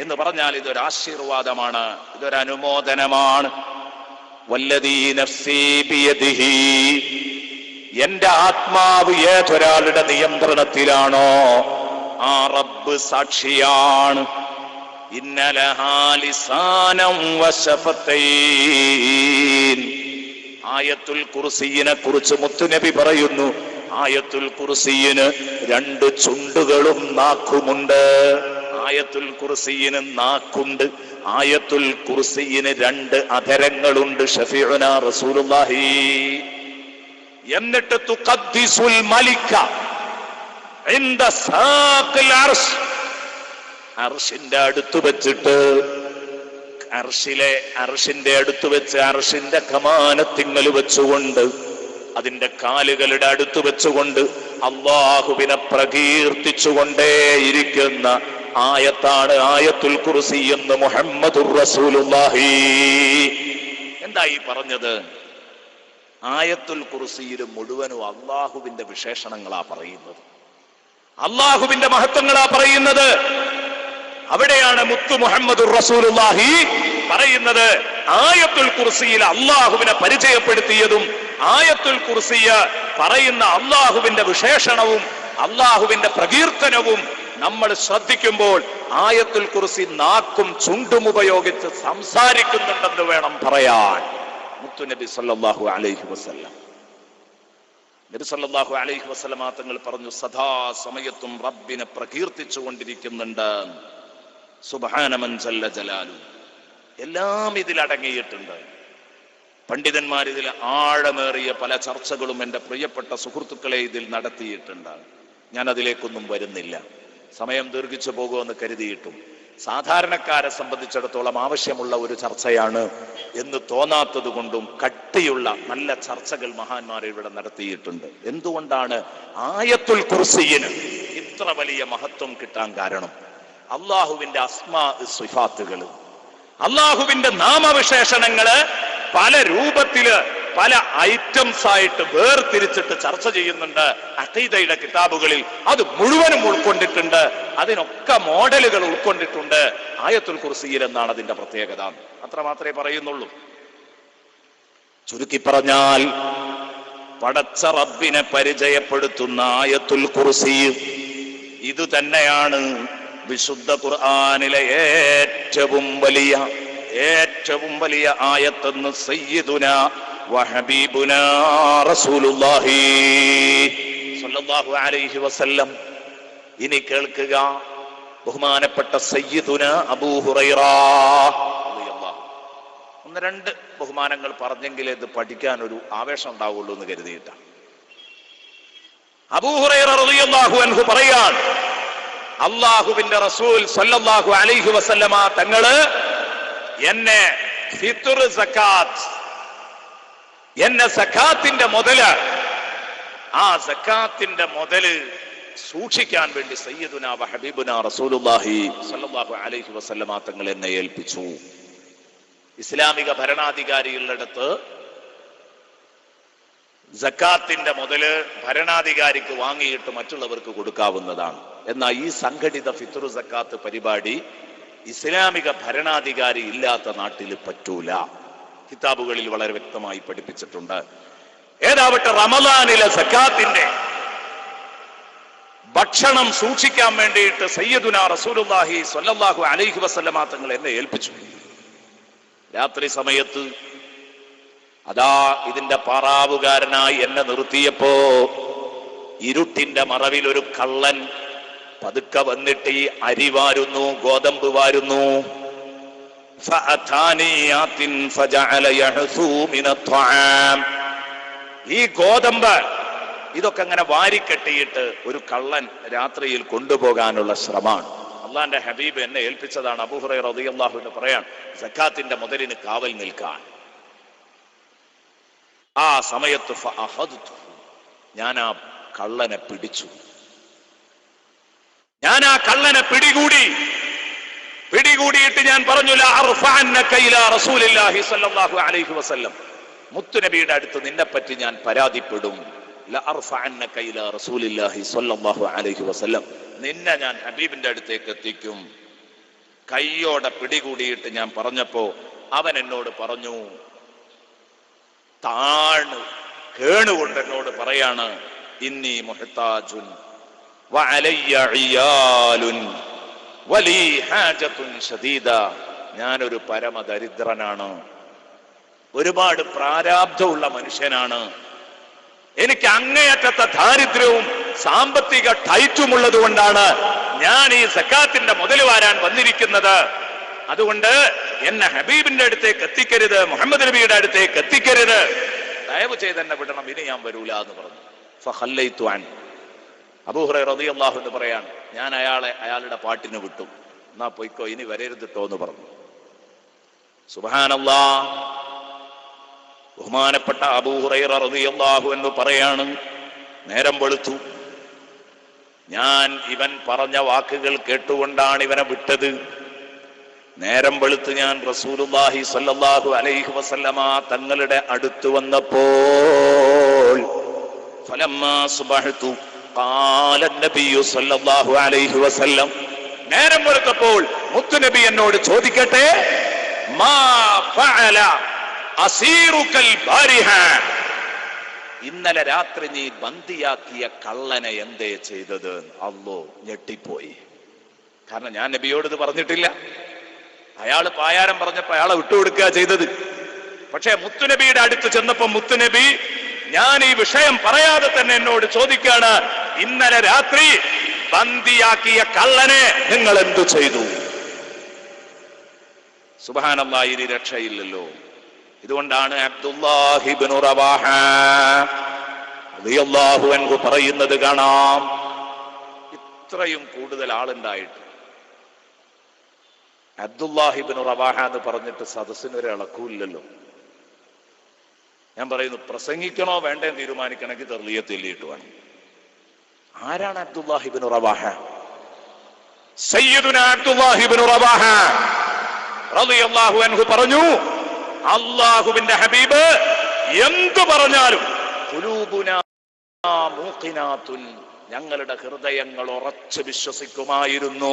എന്ന് പറഞ്ഞാൽ ഇതൊരു ആശീർവാദമാണ്, ഇതൊരു അനുമോദനമാണ്. വല്ലദീ നഫ്സീ ബിയദിഹി, എന്റെ ആത്മാവ് ഏതൊരാളുടെ നിയന്ത്രണത്തിലാണോ ആ റബ്ബ് സാക്ഷിയാണ്. ഇന്ന ലഹാ ലിസാനം വശഫതൈൻ. ആയത്തുൽ കുർസിയിനെ കുറിച്ച് മുത്തുനബി പറയുന്നു, ആയത്തുൽ കുർസിയിന് 2 ചുണ്ടുകളും നാക്കുമുണ്ട്. ആയത്തുൽ കുർസിയിന് നാക്കുണ്ട്, ആയത്തുൽ കുർസിയിന് 2 അധരങ്ങളുണ്ട്. ഷഫീഉനാ റസൂലുള്ളാഹി. എന്നിട്ട് തുഖദ്ദിസുൽ മലിക ഇൻദ സാഖിൽ അർശ്, അർശിന്റെ അടുത്ത് വെച്ചിട്ട്, അർശിന്റെ അടുത്ത് വെച്ച് അർശിന്റെ കമാനത്തിങ്ങൽ വെച്ചുകൊണ്ട്, അതിന്റെ കാലുകളുടെ അടുത്ത് വെച്ചുകൊണ്ട് അല്ലാഹുവിനെ പ്രകീർത്തിച്ചുകൊണ്ടേയിരിക്കുന്ന ആയത്താണ് ആയത്തുൽ കുർസി എന്ന് മുഹമ്മദുർ റസൂലുള്ളാഹി. എന്താ ഈ പറഞ്ഞത്? ആയത്തുൽ കുർസിയിൽ മുഴുവനും അല്ലാഹുവിന്റെ വിശേഷണങ്ങളാ പറയുന്നത്, അല്ലാഹുവിന്റെ മഹത്വങ്ങളാ പറയുന്നത്. അവിടെയാണ് മുത്തു മുഹമ്മദുർ റസൂലുള്ളാഹി പറയുന്നത് ആയത്തുൽ കുർസിയിൽ അല്ലാഹുവിനെ പരിചയപ്പെടുത്തിയതും ആയത്തുൽ കുർസിയ പറയുന്ന അല്ലാഹുവിന്റെ വിശേഷണവും അല്ലാഹുവിന്റെ പ്രകീർത്തനവും നമ്മൾ ശ്രദ്ധിക്കുമ്പോൾ ആയത്തുൽ കുർസി നാക്കും ചുണ്ടും ഉപയോഗിച്ച് സംസാരിക്കുന്നുണ്ടെന്ന് വേണം പറയാൻ. മുത്തുനബി സല്ലല്ലാഹു അലൈഹി വസല്ലം, നബി സല്ലല്ലാഹു അലൈഹി വസല്ലം തങ്ങൾ പറഞ്ഞു, സദാ സമയത്തും റബ്ബിനെ പ്രകീർത്തിച്ചു കൊണ്ടിരിക്കുന്നുണ്ട്. സുബ്ഹാന മൻ ജല്ല ജലാലു. എല്ലാം ഇതിലടങ്ങിയിട്ടുണ്ട്. പണ്ഡിതന്മാർ ഇതിൽ ആഴമേറിയ പല ചർച്ചകളും എൻ്റെ പ്രിയപ്പെട്ട സുഹൃത്തുക്കളെ ഇതിൽ നടത്തിയിട്ടുണ്ട്. ഞാൻ അതിലേക്കൊന്നും വരുന്നില്ല, സമയം ദീർഘിച്ചു പോകുമെന്ന് കരുതിയിട്ടും സാധാരണക്കാരെ സംബന്ധിച്ചിടത്തോളം ആവശ്യമുള്ള ഒരു ചർച്ചയാണ് എന്ന് തോന്നാത്തത് കൊണ്ടും കട്ടിയുള്ള നല്ല ചർച്ചകൾ മഹാന്മാർ ഇവിടെ നടത്തിയിട്ടുണ്ട്. എന്തുകൊണ്ടാണ് ആയത്തുൽ കുർസിയിന് ഇത്ര വലിയ മഹത്വം കിട്ടാൻ കാരണം? അള്ളാഹുവിന്റെ അസ്മാ സിഫാത്തുകൾ, അള്ളാഹുവിന്റെ നാമവിശേഷണങ്ങള് പല രൂപത്തില് പല ഐറ്റംസ് ആയിട്ട് വേർതിരിച്ചിട്ട് ചർച്ച ചെയ്യുന്നുണ്ട് അഖീദയുടെ കിതാബുകളിൽ. അത് മുഴുവനും ഉൾക്കൊണ്ടിട്ടുണ്ട്, അതിനൊക്കെ മോഡലുകൾ ഉൾക്കൊണ്ടിട്ടുണ്ട് ആയത്തുൽ കുർസിയിൽ എന്നാണ് അതിന്റെ പ്രത്യേകത. അത്ര മാത്രമേ പറയുന്നുള്ളൂ. ചുരുക്കി പറഞ്ഞാൽ പടച്ച റബ്ബിനെ പരിചയപ്പെടുത്തുന്ന ആയത്തുൽ കുർസി ഇത് തന്നെയാണ് വിശുദ്ധ ഖുർആനിലെ ഏറ്റവും വലിയ ആയത്തെന്ന് സയ്യിദുന വഹബീബുനാ റസൂലുള്ളാഹി സ്വല്ലല്ലാഹു അലൈഹി വസല്ലം. ഇനി കേൾക്കുക, ബഹുമാനപ്പെട്ട സയ്യിദുന അബൂ ഹുറൈറ റളിയല്ലാഹു. 1-2 ബഹുമാനങ്ങൾ പറഞ്ഞെങ്കിലേ ഇത് പഠിക്കാൻ ഒരു ആവേശം ഉണ്ടാവുള്ളൂ എന്ന് കരുതിയിട്ടാണ്. അബൂ ഹുറൈറ റളിയല്ലാഹു അൻഹു പറയാൻ, അല്ലാഹുവിന്റെ റസൂൽ സ്വല്ലല്ലാഹു അലൈഹി വസല്ലമ തങ്ങള് എന്നെ ഫിത്ർ സക്കാത്ത്, എന്നെ സക്കാത്തിന്റെ മുതല്, ആ സക്കാത്തിന്റെ മുതല് സൂക്ഷിക്കാൻ വേണ്ടി സയ്യിദുനാ വഹബീബുനാ റസൂലുള്ളാഹി സ്വല്ലല്ലാഹു അലൈഹി വസല്ലമ തങ്ങൾ എന്നെ ഏൽപ്പിച്ചു. ഇസ്ലാമിക ഭരണാധികാരികളുടെ സക്കാത്തിന്റെ മുതല് ഭരണാധികാരിക്ക് വാങ്ങിയിട്ട് മറ്റുള്ളവർക്ക് കൊടുക്കാവുന്നതാണ്. എന്നാൽ ഈ സംഘടിത ഫിത്ർ സക്കാത്ത് പരിപാടി ഇസ്ലാമിക ഭരണാധികാരി ഇല്ലാത്ത നാട്ടിൽ പറ്റൂല. കിതാബുകളിൽ വളരെ വ്യക്തമായി പഠിപ്പിച്ചിട്ടുണ്ട്. ഏതാവട്ടെ, റമദാനിലെ സക്കാത്തിന്റെ ഭക്ഷണം സൂക്ഷിക്കാൻ വേണ്ടിയിട്ട് സയ്യിദുനാ റസൂലുള്ളാഹി സ്വല്ലല്ലാഹു അലൈഹി വസല്ലമ തങ്ങൾ എന്നെ ഏൽപ്പിച്ചു. രാത്രി സമയത്ത് അതാ ഇതിന്റെ പാറാവുകാരനായി എന്നെ നിർത്തിയപ്പോ ഇരുട്ടിന്റെ മറവിൽ ഒരു കള്ളൻ പതുക്കെ വന്നിട്ട് ഈ അരി വാരുന്നു, ഗോതമ്പ് വാരുന്നു. ഈ ഗോതമ്പ് ഇതൊക്കെ അങ്ങനെ വാരിക്കെട്ടിയിട്ട് ഒരു കള്ളൻ രാത്രിയിൽ കൊണ്ടുപോകാനുള്ള ശ്രമമാണ്. അള്ളാന്റെ ഹബീബ് എന്നെ ഏൽപ്പിച്ചതാണ്. അബൂ ഹുറൈറ റളിയല്ലാഹു അൻഹു പറയാൻ, സക്കാത്തിന്റെ മുതലിന് കാവൽ നിൽക്കാൻ. ആ സമയത്ത് ഞാൻ ആ കള്ളനെ പിടിച്ചു. ഞാൻ ആ കള്ളനെ പിടികൂടിയിട്ട് ഞാൻ പറഞ്ഞു, ലാ അർഫഅന്നക ഇലാ റസൂലില്ലാഹി സ്വല്ലല്ലാഹു അലൈഹി വസല്ലം, മുത്തുനബിയുടെ അടുത്ത് നിന്നെപ്പറ്റി ഞാൻ പരാതിപ്പെടും. ലാ അർഫഅന്നക ഇലാ റസൂലില്ലാഹി സ്വല്ലല്ലാഹു അലൈഹി വസല്ലം, നിന്നെ ഞാൻ ഹബീബിന്റെ അടുത്തേക്ക് എത്തിക്കും. കയ്യോടെ പിടികൂടിയിട്ട് ഞാൻ പറഞ്ഞപ്പോ അവൻ എന്നോട് പറഞ്ഞു, താണ് കേണുകൊണ്ട് എന്നോട് പറയാണ്, ഇന്നി മുഹ്താജുൻ വഅലയ്യ ഇയാലുൻ വലി ഹാജത്തുൻ ശദീദ, ഞാനൊരു പരമദരിദ്രനാണ്, ഒരുപാട് പ്രാരാബ്ധമുള്ള മനുഷ്യനാണ്, എനിക്ക് അങ്ങേയറ്റത്തെ ദാരിദ്ര്യവും സാമ്പത്തിക ടൈറ്റുമുള്ളത് കൊണ്ടാണ് ഞാൻ ഈ സക്കാത്തിന്റെ മുതൽ വാരാൻ വന്നിരിക്കുന്നത്. അതുകൊണ്ട് എന്നെ ഹബീബിന്റെ അടുത്തേക്ക് എത്തിക്കരുത്, മുഹമ്മദ് നബിയുടെ അടുത്തേക്ക് എത്തിക്കരുത്, ദയവ് ചെയ്ത് എന്നെ വിടണം, ഇനി ഞാൻ വരൂല എന്ന് പറഞ്ഞു. ഫഖല്ലൈതു അൻ, അബൂ ഹുറൈറ റളിയല്ലാഹു അൻഹു പറയാണ്, ഞാൻ അയാളുടെ പാട്ടിന് വിട്ടു, എന്നാ പോയിക്കോ, ഇനി വരരുതിട്ടോ എന്ന് പറഞ്ഞു. സുബ്ഹാനല്ലാഹ്. ബഹുമാനപ്പെട്ട അബൂ ഹുറൈറ റളിയല്ലാഹു അൻഹു പറയാണ്, നേരം വെളുത്തു, ഞാൻ ഇവൻ പറഞ്ഞ വാക്കുകൾ കേട്ടുകൊണ്ടാണ് ഇവനെ വിട്ടത്. നേരം വെളുത്ത് ഞാൻ റസൂലുള്ളാഹി സ്വല്ലല്ലാഹു അലൈഹി വസല്ലമ തങ്ങളുടെ അടുത്ത് വന്നപ്പോൾ ഫലമ്മാ സുബഹ്തു ഖാല നബിയു സ്വല്ലല്ലാഹു അലൈഹി വസല്ലം, നേരം വെളുത്തപ്പോൾ മുത്തുനബി എന്നോട് ചോദിക്കട്ടെ, മാ ഫഅല അസീറുകൽ ബാരിഹ, ഇന്നലെ രാത്രി നീ ബന്ദിയാക്കിയ കള്ളനെ എന്തേ ചെയ്തത്? അല്ലോ ഞെട്ടിപ്പോയി. കാരണം ഞാൻ നബിയോട് ഇത് പറഞ്ഞിട്ടില്ല. അയാള് പായാരം പറഞ്ഞപ്പോ അയാളെ വിട്ടുകൊടുക്കുക ചെയ്തത്. പക്ഷെ മുത്തുനബിയുടെ അടുത്ത് ചെന്നപ്പോ മുത്തുനബി ഞാൻ ഈ വിഷയം പറയാതെ തന്നെ എന്നോട് ചോദിക്കാണ്, ഇന്നലെ രാത്രി ബന്ദിയാക്കിയ കള്ളനെ നിങ്ങൾ എന്തു ചെയ്തു? സുബ്ഹാനല്ലാഹ്, ഇനി രക്ഷയില്ലല്ലോ. ഇതുകൊണ്ടാണ് അബ്ദുല്ലാഹി ഇബ്നു റവാഹ റളിയല്ലാഹു അൻഹു പറയുന്നത് കാണാം, ഇത്രയും കൂടുതൽ ആളുണ്ടായിട്ട് അബ്ദുല്ലാഹി ഇബ്നു റവാഹ എന്ന് പറഞ്ഞിട്ട് സദസ്സിനൊരു ഇളക്കൂല്ലല്ലോ. ഞാൻ പറയുന്നു, പ്രസംഗിക്കണോ വേണ്ടേ തീരുമാനിക്കണമെങ്കിൽ തർലിയത്ത് എല്ലിയിട്ട് വേണം. ആരാണ് അബ്ദുല്ലാഹി ഇബ്നു റവാഹ? സയ്യിദുനാ അബ്ദുല്ലാഹി ഇബ്നു റവാഹ റളിയല്ലാഹു അൻഹു പറഞ്ഞു, അല്ലാഹുവിന്റെ ഹബീബ് എന്തു പറഞ്ഞാലും ഖുലൂബുനാ മൂഖിനാത്തുൻ, ഞങ്ങളുടെ ഹൃദയങ്ങൾ ഉറച്ചു വിശ്വസിക്കുമായിരുന്നു.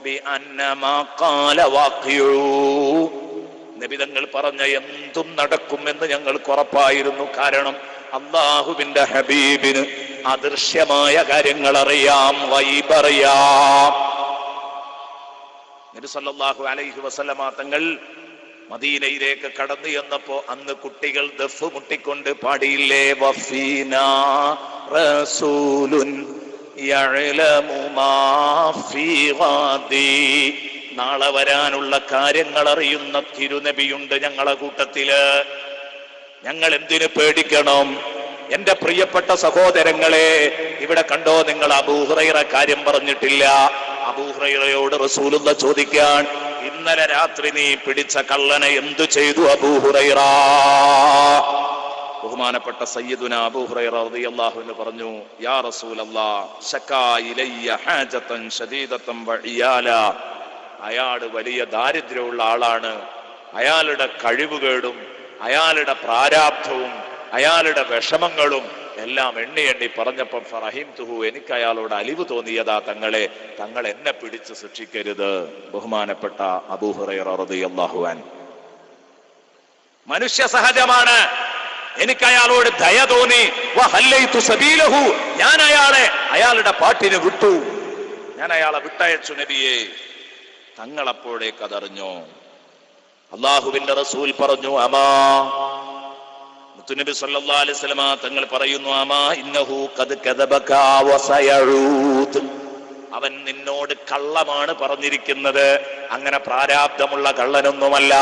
ബിഅന്നമാ ഖാല വാഖിഉ, നബി തങ്ങൾ പറഞ്ഞ എന്തും നടക്കുമെന്ന് ഞങ്ങൾക്ക് ഉറപ്പായിരുന്നു. കാരണം അല്ലാഹുവിന്റെ ഹബീബിന് അദൃശ്യമായ കാര്യങ്ങൾ അറിയാം, ഗൈബറിയാം. നബി സല്ലല്ലാഹു അലൈഹി വസല്ലമ തങ്ങൾ മദീനയിലേക്ക് കടന്നു ചെന്നപ്പോ അന്ന് കുട്ടികൾ ദഫ് മുട്ടിക്കൊണ്ട് പാടിയില്ലേ, വഫീനാ റസൂലുൻ യഅലമു മാ ഫീ ഗാദി, നാളെ വരാനുള്ള കാര്യങ്ങൾ അറിയുന്ന തിരുനബിയുണ്ട് ഞങ്ങളെ കൂട്ടത്തില്. ഞങ്ങൾ എന്തിനു പേടിക്കണം? എന്റെ പ്രിയപ്പെട്ട സഹോദരങ്ങളെ, ഇവിടെ കണ്ടോ നിങ്ങൾ, അബൂ ഹുറൈറ കാര്യം പറഞ്ഞിട്ടില്ല. അബൂ ഹുറൈറയോട് റസൂലുള്ളാഹി ചോദിക്കാൻ, ഇന്നലെ രാത്രി നീ പിടിച്ച കള്ളനെ എന്തു ചെയ്തു അബൂ ഹുറൈറ? ബഹുമാനപ്പെട്ട സയ്യിദുനാ അബൂ ഹുറൈറ റളിയല്ലാഹു അൻഹു പറഞ്ഞു, യാ റസൂലല്ലാഹ്, ശകാ ഇലയ്യ ഹാജതൻ ശദീദതൻ വഇയാല, അയാൾ വലിയ ദാരിദ്ര്യമുള്ള ആളാണ്. അയാളുടെ കഴിവുകേടും അയാളുടെ പ്രാരാബ്ധവും അയാളുടെ വിഷമങ്ങളും എല്ലാം എണ്ണി എണ്ണി പറഞ്ഞപ്പം ഫറഹിംതുഹു, എനിക്ക് അയാളോട് അലിവ് തോന്നിയതാ തങ്ങളെ, തങ്ങൾ എന്നെ പിടിച്ച് ശിക്ഷിക്കരുത്. ബഹുമാനപ്പെട്ട അബൂ ഹുറൈറ റളിയല്ലാഹു അൻഹു. മനുഷ്യ സഹജമാണ്, എനിക്ക് അയാളോട് ദയ തോന്നി. വഹല്ലൈതു സബീലഹു, ഞാൻ അയാളുടെ പാട്ടിന് വിട്ടു, ഞാൻ അയാളെ വിട്ടയച്ചു നബിയെ. തങ്ങളപ്പോഴേക്ക് അതറിഞ്ഞോ? അല്ലാഹുവിന്റെ റസൂൽ പറഞ്ഞു, അമാ, മുത്തുനബി സല്ലല്ലാഹു അലൈഹി വസല്ലമ തങ്ങൾ പറയുന്നു, അമാ ഇന്നഹു ഖദ് കദബക വസയഊദ്, അവൻ നിന്നോട് കള്ളമാണ് പറഞ്ഞിരിക്കുന്നത്. അങ്ങനെ പ്രാരാബ്ധമുള്ള കള്ളനൊന്നുമല്ല,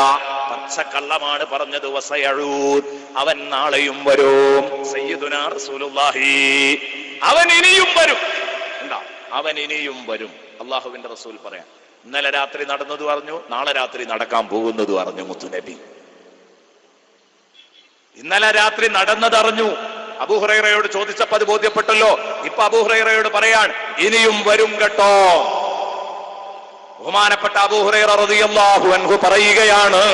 പച്ചക്കള്ളമാണ് പറഞ്ഞത്. വസയഊദ്, അവൻ നാളെയും വരും. സയ്യിദുനാ റസൂലുള്ളാഹി, അവൻ ഇനിയും വരും. എന്താ? അവൻ ഇനിയും വരും. അല്ലാഹുവിന്റെ റസൂൽ പറയാം, ഇന്നലെ രാത്രി നടന്നത് പറഞ്ഞു, നാളെ രാത്രി നടക്കാൻ പോകുന്നത് പറഞ്ഞു മുത്തുനബി. ഇന്നലെ രാത്രി നടന്നതറിഞ്ഞു. അബൂ ഹുറൈറയോട് ചോദിച്ചപ്പോ അത് ബോധ്യപ്പെട്ടല്ലോ. ഇപ്പൊ അബൂ ഹുറൈറയോട് പറയാൻ, ഇനിയും വരും കേട്ടോ. ബഹുമാനപ്പെട്ട അബൂ ഹുറൈറ റളിയല്ലാഹു അൻഹു പറയുകയാണ്,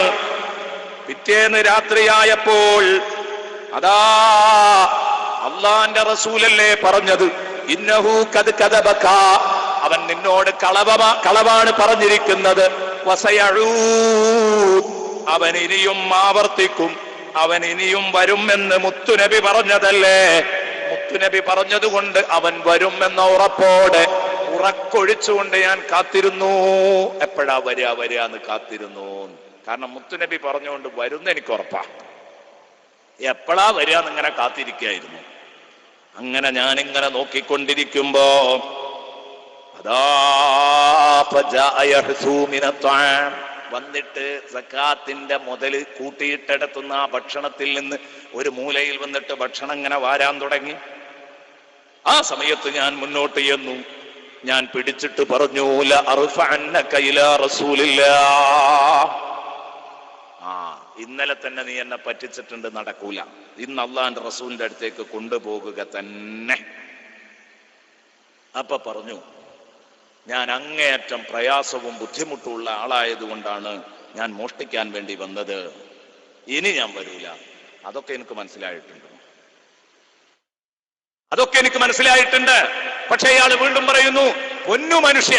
പിറ്റേന്ന് രാത്രിയായപ്പോൾ അതാ അല്ലാഹുവിന്റെ റസൂലല്ലേ പറഞ്ഞത്, ഇന്നഹു ഖദ് കദബക, അവൻ നിന്നോട് കളവാണ് പറഞ്ഞിരിക്കുന്നത്. വസയഊദ്, അവൻ ഇനിയും ആവർത്തിക്കും, അവൻ ഇനിയും വരുമെന്ന് മുത്തുനബി പറഞ്ഞതല്ലേ? മുത്തുനബി പറഞ്ഞതുകൊണ്ട് അവൻ വരും എന്ന ഉറപ്പോടെ ഉറക്കൊഴിച്ചുകൊണ്ട് ഞാൻ കാത്തിരുന്നു. എപ്പോഴാ വരിക എന്ന് കാത്തിരുന്നു. കാരണം മുത്തുനബി പറഞ്ഞുകൊണ്ട് വരുന്ന എനിക്ക് ഉറപ്പാ. എപ്പോഴാ വരിക എന്നിങ്ങനെ കാത്തിരിക്കുകയായിരുന്നു. അങ്ങനെ ഞാനിങ്ങനെ നോക്കിക്കൊണ്ടിരിക്കുമ്പോ അതാ വന്നിട്ട് സക്കാത്തിന്റെ മുതല് കൂട്ടിയിട്ടെടുത്തുന്ന ആ ഭക്ഷണത്തിൽ നിന്ന് ഒരു മൂലയിൽ വന്നിട്ട് ഭക്ഷണം ഇങ്ങനെ വാരാൻ തുടങ്ങി. ആ സമയത്ത് ഞാൻ മുന്നോട്ട് ചെന്നു. ഞാൻ പിടിച്ചിട്ട് പറഞ്ഞു, ലഅർഫഅന്നക ഇലാ റസൂലില്ലാഹ്. ഇന്നലെ തന്നെ നീ എന്നെ പറ്റിച്ചിട്ടുണ്ട്, നടക്കൂല. ഇന്ന് അള്ളാന്റെ റസൂലിന്റെ അടുത്തേക്ക് കൊണ്ടുപോകുക തന്നെ. അപ്പൊ പറഞ്ഞു, ഞാൻ അങ്ങേയറ്റം പ്രയാസവും ബുദ്ധിമുട്ടുള്ള ആളായതുകൊണ്ടാണ് ഞാൻ മോഷ്ടിക്കാൻ വേണ്ടി വന്നത്. ഇനി ഞാൻ വരൂല. അതൊക്കെ എനിക്ക് മനസ്സിലായിട്ടുണ്ട്. പക്ഷെ ഇയാൾ വീണ്ടും പറയുന്നു, പൊന്നു മനുഷ്യ,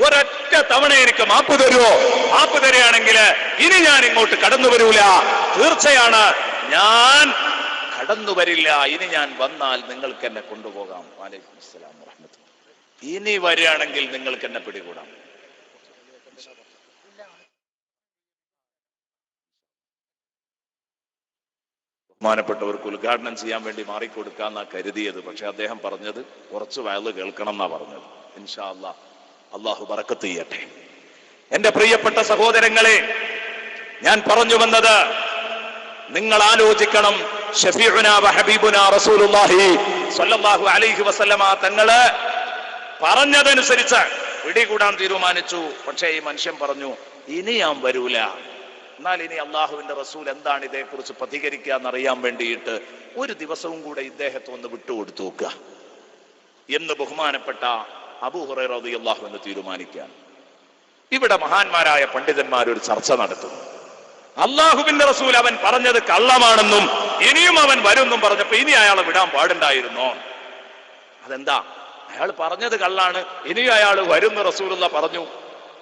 ഒരൊറ്റ തവണ എനിക്ക് മാപ്പ് തരുമോ? മാപ്പ് തരികയാണെങ്കിൽ ഇനി ഞാൻ ഇങ്ങോട്ട് കടന്നു വരൂല. തീർച്ചയാണ് ഞാൻ കടന്നു വരില്ല. ഇനി ഞാൻ വന്നാൽ നിങ്ങൾക്ക് എന്നെ കൊണ്ടുപോകാം. വലൈക്കും അസ്സലാം വറഹ്മത്തുള്ളാഹി. ഇനി വരികയാണെങ്കിൽ നിങ്ങൾക്ക് എന്നെ പിടികൂടാം. ബഹുമാനപ്പെട്ടവർക്ക് ഉദ്ഘാടനം ചെയ്യാൻ വേണ്ടി മാറിക്കൊടുക്കാന്നാ കരുതിയത്. പക്ഷെ അദ്ദേഹം പറഞ്ഞത് കുറച്ച് വയല് കേൾക്കണം എന്നാ പറഞ്ഞത്. ഇൻഷാ അല്ലാഹ് അള്ളാഹു ബറക്കത്ത് ചെയ്യട്ടെ. എന്റെ പ്രിയപ്പെട്ട സഹോദരങ്ങളെ, ഞാൻ പറഞ്ഞു വന്നത്, നിങ്ങൾ ആലോചിക്കണം. ഷഫീഉനാ വ ഹബീബുനാ റസൂലുള്ളാഹി സ്വല്ലല്ലാഹു അലൈഹി വസല്ലമ തങ്ങള് പറഞ്ഞതനുസരിച്ച് പിടികൂടാൻ തീരുമാനിച്ചു. പക്ഷേ ഈ മനുഷ്യൻ പറഞ്ഞു, ഇനി ഞാൻ വരൂല. എന്നാൽ ഇനി അള്ളാഹുവിന്റെ റസൂൽ എന്താണ് ഇതേക്കുറിച്ച് പ്രതികരിക്കുക എന്നറിയാൻ വേണ്ടിയിട്ട് ഒരു ദിവസവും കൂടെ ഇദ്ദേഹത്തെ ഒന്ന് വിട്ടുകൊടുത്തു നോക്കുക എന്ന് ബഹുമാനപ്പെട്ട അബൂ ഹുറൈറ റളിയല്ലാഹു അൻഹു തീരുമാനിക്കാൻ. ഇവിടെ മഹാന്മാരായ പണ്ഡിതന്മാർ ഒരു ചർച്ച നടത്തുന്നു. അള്ളാഹുവിന്റെ റസൂൽ അവൻ പറഞ്ഞത് കള്ളമാണെന്നും ഇനിയും അവൻ വരുമെന്നും പറഞ്ഞപ്പോ ഇനി അയാളെ വിടാൻ പാടുണ്ടായിരുന്നോ? അതെന്താ? അയാൾ പറഞ്ഞത് കള്ളാണ്, ഇനിയും അയാൾ വരുന്ന റസൂലുള്ള പറഞ്ഞു.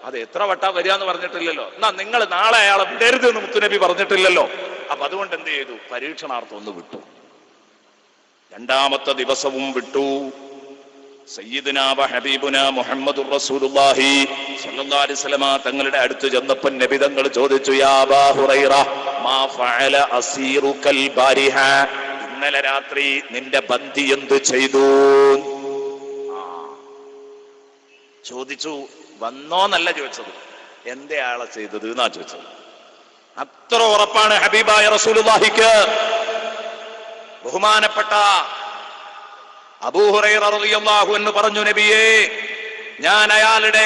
അത് എത്ര വട്ടാ വരിക എന്ന് പറഞ്ഞിട്ടില്ലല്ലോ. എന്നാ നിങ്ങൾ നാളെ അയാളെ വിടരുത് എന്ന് മുത്തുനബി പറഞ്ഞിട്ടില്ലല്ലോ. അപ്പൊ അതുകൊണ്ട് എന്ത് ചെയ്തു? പരീക്ഷണാർത്ഥം ഒന്ന് വിട്ടു. രണ്ടാമത്തെ ദിവസവും വിട്ടു. സയ്യിദുനാ വ ഹബീബുനാ മുഹമ്മദുർ റസൂലുള്ളാഹി സ്വല്ലല്ലാഹു അലൈഹി വസല്ലമ തങ്ങളുടെ അടുത്ത് ചെന്നപ്പോൾ നബി തങ്ങൾ ചോദിച്ചു, യാ അബാ ഹുറൈറ മാ ഫഅല അസീറുകൽ ബാരിഹ, ഇന്നലെ രാത്രി നിന്റെ ബന്ദി എന്തു ചെയ്തു? ചോദിച്ചു. വന്നോന്നല്ല ചോദിച്ചത്, എന്തേ ആളെ ചെയ്തത് എന്നാ ചോദിച്ചത്. അത്ര ഉറപ്പാണ് ഹബീബായ റസൂലുള്ളാഹിക്ക്. ബഹുമാനപ്പെട്ട അബൂ ഹുറൈറ റളിയല്ലാഹു അൻഹു പറഞ്ഞു, നബിയേ, ഞാൻ അയാളുടെ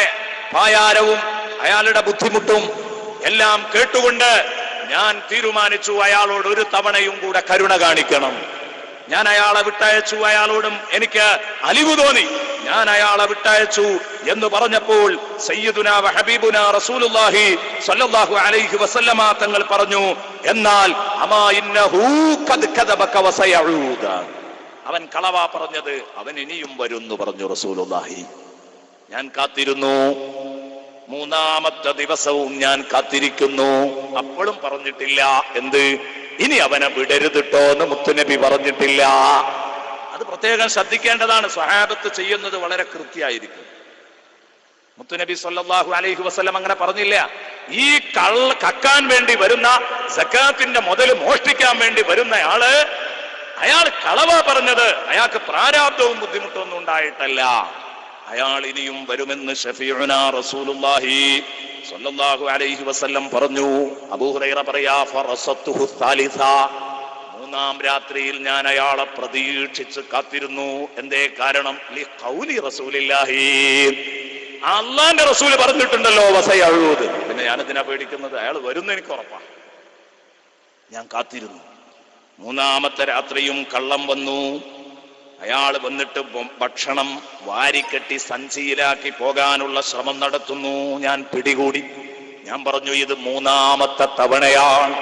പായാരവും അയാളുടെ ബുദ്ധിമുട്ടും എല്ലാം കേട്ടുകൊണ്ട് ഞാൻ തീരുമാനിച്ചു അയാളോട് ഒരു തവണയും കൂടെ കരുണ കാണിക്കണം. ഞാൻ അയാളെ വിട്ടയച്ചു. അയാളോടും എനിക്ക് അലിവു തോന്നി. ഞാൻ അയാളെ വിട്ടയച്ചു എന്ന് പറഞ്ഞപ്പോൾ സയ്യിദുനാ വ ഹബീബുനാ റസൂലുള്ളാഹി സ്വല്ലല്ലാഹു അലൈഹി വസല്ലമ തങ്ങൾ പറഞ്ഞു, എന്നാൽ അമാ ഇന്നഹു ഖദ് കദബക വസയഊദ, അവൻ കളവാ പറഞ്ഞത്, അവൻ ഇനിയും വരുന്നു പറഞ്ഞു റസൂലുള്ളാഹി. ഞാൻ കാത്തിരുന്നു. മൂന്നാമത്തെ ദിവസവും ഞാൻ കാത്തിരിക്കുന്നു. അപ്പോഴും പറഞ്ഞിട്ടില്ല. എന്ത്? ഇനി അവനെ വിടരുതിട്ടോ എന്ന് മുത്തുനബി പറഞ്ഞിട്ടില്ല. അത് പ്രത്യേകം ശ്രദ്ധിക്കേണ്ടതാണ്. സ്വഹാബത്ത് ചെയ്യുന്നത് വളരെ കൃത്യമായിരിക്കും. മുത്തുനബി സല്ലല്ലാഹു അലൈഹി വസല്ലം അങ്ങനെ പറഞ്ഞില്ല. ഈ കക്കാൻ വേണ്ടി വരുന്ന, സക്കാത്തിന്റെ മുതൽ മോഷ്ടിക്കാൻ വേണ്ടി വരുന്ന അയാൾ കളവാ പറഞ്ഞത്. അയാൾക്ക് പ്രാരാബ്ദവും ബുദ്ധിമുട്ടൊന്നും ഉണ്ടായിട്ടല്ല. അയാൾ ഇനിയും വരുമെന്ന് ഷഫീഉനാ റസൂലുള്ളാഹി സ്വല്ലല്ലാഹു അലൈഹി വസല്ലം പറഞ്ഞു. അബൂ ഹുറൈറ പറയാ, ഫറസത്തുഹു സാലിസ, മൂന്നാം രാത്രിയിൽ ഞാൻ അയാളെ പ്രതീക്ഷിച്ച് കാത്തിരുന്നു. എന്തേ കാരണം? ലിഖൗലി റസൂലില്ലാഹി, അല്ലാഹുവിന്റെ റസൂൽ പറഞ്ഞിട്ടുണ്ടല്ലോ വസയഊദ്. പിന്നെ ഞാൻ എന്തിനാ പേടിക്കുന്നത്? അയാൾ വരുന്ന എനിക്ക് ഉറപ്പാണ്. ഞാൻ കാത്തിരുന്നു. മൂന്നാമത്തെ രാത്രിയും കള്ളം വന്നു. അയാൾ വന്നിട്ട് ഭക്ഷണം വാരിക്കെട്ടി സഞ്ചിയിലാക്കി പോകാനുള്ള ശ്രമം നടത്തുന്നു. ഞാൻ പിടികൂടി. ഞാൻ പറഞ്ഞു, ഇത് മൂന്നാമത്തെ തവണയാണ്,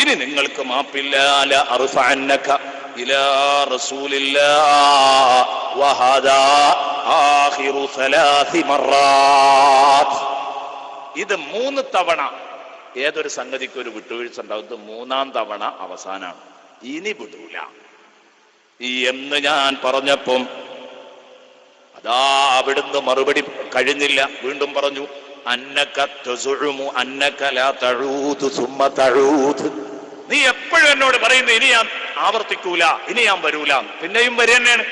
ഇനി നിങ്ങൾക്ക് മാപ്പില്ല. ലഅർഫഅന്നക ഇലാ റസൂലില്ലാഹ് വഹദാ ആഖിറു 3 മറات. ഇത് 3 തവണ ഏതൊരു സംഗതിക്ക് ഒരു വിട്ടുവീഴ്ച ഉണ്ടാവും. ഇത് 3-ാം തവണ അവസാനാണ്. ഇനി വിടൂല എന്ന് ഞാൻ പറഞ്ഞപ്പം അതാ അവിടുന്ന് മറുപടി കഴിഞ്ഞില്ല, വീണ്ടും പറഞ്ഞു അന്നക തസുഉമു അന്നക ലാ തഊദു സുമ്മ തഊദ്. നീ എപ്പോഴും എന്നോട് പറയുന്നു ഇനി ഞാൻ ആവർത്തിക്കൂല, ഇനി ഞാൻ വരൂല, പിന്നെയും വരെന്നെയാണ്.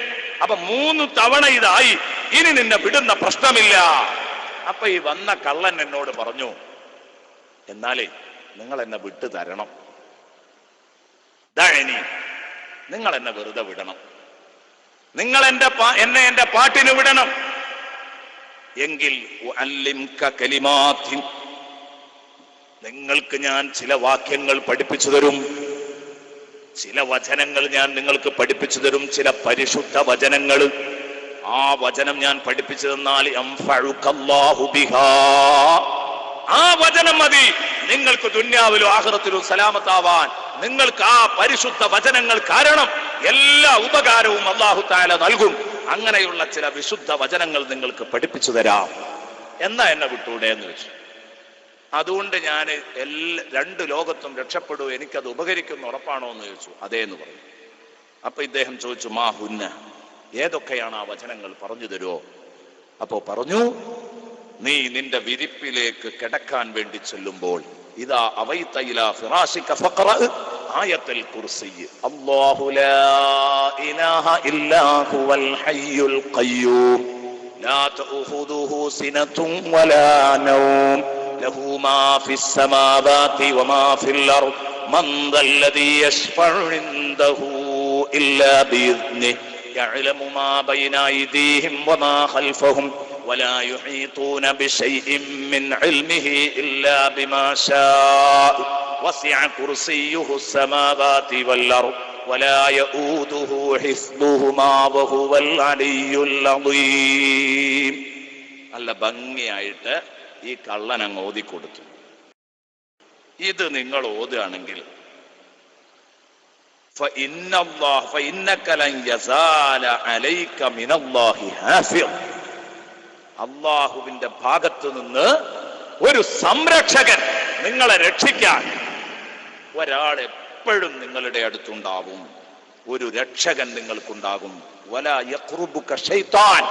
അപ്പൊ 3 തവണ ഇതായി, ഇനി നിന്നെ വിടുന്ന പ്രശ്നമില്ല. അപ്പൊ ഈ വന്ന കള്ളൻ എന്നോട് പറഞ്ഞു, എന്നാലേ നിങ്ങൾ എന്നെ വിട്ടു തരണം, ഇനി നിങ്ങൾ എന്നെ വെറുതെ വിടണം, നിങ്ങൾ എന്നെ എന്റെ പാട്ടിന് വിടണം, എങ്കിൽ നിങ്ങൾക്ക് ഞാൻ ചില വാക്യങ്ങൾ പഠിപ്പിച്ചു തരും, ചില വചനങ്ങൾ ഞാൻ നിങ്ങൾക്ക് പഠിപ്പിച്ചു തരും, ചില പരിശുദ്ധ വചനങ്ങൾ. ആ വചനം ഞാൻ പഠിപ്പിച്ചു തന്നാൽ ആ വചനം മതി നിങ്ങൾക്ക് ദുന്യാവിലും ആഖിറത്തിലും സലാമത്താവാൻ. നിങ്ങൾക്ക് ആ പരിശുദ്ധ വചനങ്ങൾ കാരണം എല്ലാ ഉപകാരവും അല്ലാഹു തആല നൽകും. അങ്ങനെയുള്ള ചില വിശുദ്ധ വചനങ്ങൾ നിങ്ങൾക്ക് പഠിപ്പിച്ചു തരാം, എന്നാ എന്നെ വിട്ടൂടെ എന്ന് വെച്ചു. അതുകൊണ്ട് ഞാൻ 2 ലോകത്തും രക്ഷപ്പെടൂ, എനിക്കത് ഉപകരിക്കുന്ന ഉറപ്പാണോ എന്ന് ചോദിച്ചു. അതേ എന്ന് പറഞ്ഞു. അപ്പൊ ഇദ്ദേഹം ചോദിച്ചു, മാ ഹുന്ന, ഏതൊക്കെയാണ് ആ വചനങ്ങൾ പറഞ്ഞു തരുമോ? അപ്പോ പറഞ്ഞു, നീ നിന്റെ വിരിപ്പിലേക്ക് കിടക്കാൻ വേണ്ടി ചെല്ലുമ്പോൾ ഇദാ അവൈത ഇലാ ഫിറാശിക ഫഖറ ആയത്തുൽ കുർസി. അല്ലാഹു ലാ ഇലാഹ ഇല്ലാ ഹുവൽ ഹയ്യുൽ ഖയ്യൂം ലാ തഅഖുദുഹു സിനത്തുൻ വലാ നൗം ലഹു മാ ഫിസ് സമാവാതി വമാ ഫിൽ അർദ് മൻ ദല്ലദീ യശ്ഫഉ ഇൻദഹു ഇല്ലാ ബിഇذ്നിഹി യഅലമു മാ ബൈന അയ്ദീഹിം വമാ ഖൽഫഹും ولا يحيطون بشيء من علمه إلا بما شاء وسع كرسيه السماوات والأرض ولا يؤوده حفظهما وهو العلي العظيم. നല്ല ഭംഗിയായിട്ട് ഈ കള്ളൻ അങ്ങ് ഓതിക്കൊടുത്തു. ഇത് നിങ്ങൾ ഓതുകയാണെങ്കിൽ فإنك لن يزال عليك من الله حافظ. അള്ളാഹുവിന്റെ ഭാഗത്ത് നിന്ന് ഒരു സംരക്ഷകൻ, നിങ്ങളെ രക്ഷിക്കാൻ ഒരാൾ എപ്പോഴും നിങ്ങളുടെ അടുത്തുണ്ടാവും, ഒരു രക്ഷകൻ നിങ്ങൾക്കുണ്ടാകും. വലാ യഖ്റുബുക ശൈത്താൻ,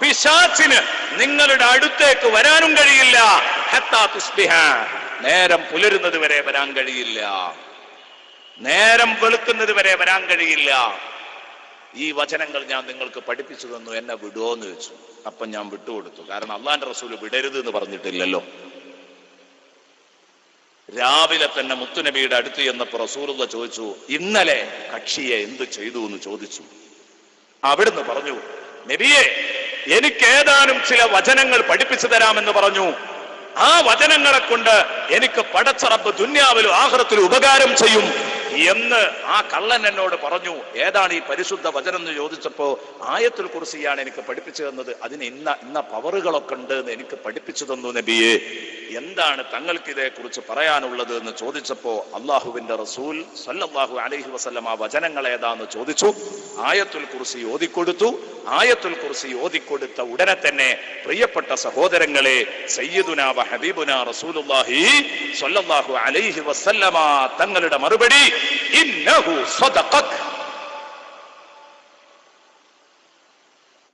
പിശാചിന് നിങ്ങളുടെ അടുത്തേക്ക് വരാനും കഴിയില്ല. ഹത്താ തുസ്ബിഹ, നേരം പുലരുന്നത് വരെ വരാൻ കഴിയില്ല, നേരം വെളുക്കുന്നത് വരെ വരാൻ കഴിയില്ല. ഈ വചനങ്ങൾ ഞാൻ നിങ്ങൾക്ക് പഠിപ്പിച്ചു തന്നു, എന്നെ വിടുവോ എന്ന് ചോദിച്ചു. അപ്പൊ ഞാൻ വിട്ടുകൊടുത്തു. കാരണം അള്ളാന്റെ റസൂല് വിടരുത് എന്ന് പറഞ്ഞിട്ടില്ലല്ലോ. രാവിലെ തന്നെ മുത്തുനബിയുടെ അടുത്ത് ചെന്നപ്പോ റസൂലുള്ള ചോദിച്ചു, ഇന്നലെ കക്ഷിയെ എന്ത് ചെയ്തു എന്ന് ചോദിച്ചു. അവിടുന്ന് പറഞ്ഞു, നബിയെ, എനിക്ക് ഏതാനും ചില വചനങ്ങൾ പഠിപ്പിച്ചു തരാമെന്ന് പറഞ്ഞു. ആ വചനങ്ങളെ കൊണ്ട് എനിക്ക് പടച്ച റബ്ബ് ദുന്യാവിലും ആഖിറത്തിലും ഉപകാരം ചെയ്യും എന്ന് ആ കള്ളൻ എന്നോട് പറഞ്ഞു. ഏതാണ് ഈ പരിശുദ്ധ വചനം എന്ന് ചോദിച്ചപ്പോ ആയത്തുൽ കുർസിയാണ് എനിക്ക് പഠിപ്പിച്ചു തന്നത്. അതിന് ഇന്ന പവറുകളൊക്കെ ഉണ്ട് എന്ന് എനിക്ക് പഠിപ്പിച്ചു തന്നു നബിയെ. എന്താണ് തങ്ങൾക്ക് ഇതേ കുറിച്ച് പറയാനുള്ളത് എന്ന് ചോദിച്ചപ്പോ അള്ളാഹുവിന്റെ റസൂൽ സല്ലല്ലാഹു അലൈഹി വസല്ലം ആ വചനങ്ങൾ ഏതാന്ന് ചോദിച്ചു. ആയത്തുൽ കുർസി ഓതിക്കൊടുത്തു. ആയത്തുൽ കുർസി ഓതിക്കൊടുത്ത ഉടനെ തന്നെ പ്രിയപ്പെട്ട സഹോദരങ്ങളെ, സയ്യിദുനാ വ ഹബീബുനാ റസൂലുള്ളാഹി സ്വല്ലല്ലാഹു അലൈഹി വസല്ലമ തങ്ങളുടെ മറുപടി, ഇന്നഹു സദഖക്.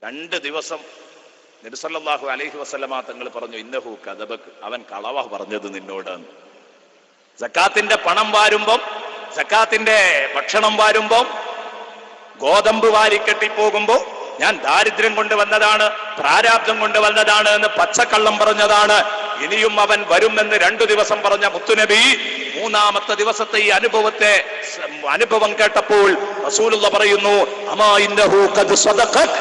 2 ദിവസം നബി സല്ലല്ലാഹു അലൈഹി വസല്ലമ തങ്ങൾ പറഞ്ഞു, ഇന്നഹു കദബക്, അവൻ കളവ പറഞ്ഞത് നിന്നോട്. സക്കാത്തിന്റെ പണം വാരുമ്പം, സക്കാത്തിന്റെ ഭക്ഷണം വാരുമ്പം, ഗോതമ്പ് വാരിക്കെട്ടി പോകുമ്പോ ഞാൻ ദാരിദ്ര്യം കൊണ്ടുവന്നതാണ്, പ്രാരാബ്ദം കൊണ്ടുവന്നതാണ് എന്ന് പച്ചക്കള്ളം പറഞ്ഞതാണ്. ഇനിയും അവൻ വരുമെന്ന് 2 ദിവസം പറഞ്ഞ മുത്തുനബി 3-ാമത്തെ ദിവസത്തെ ഈ അനുഭവം കേട്ടപ്പോൾ റസൂലുള്ള പറയുന്നു, അമാ ഇന്നഹു ഖദ് സദഖക്,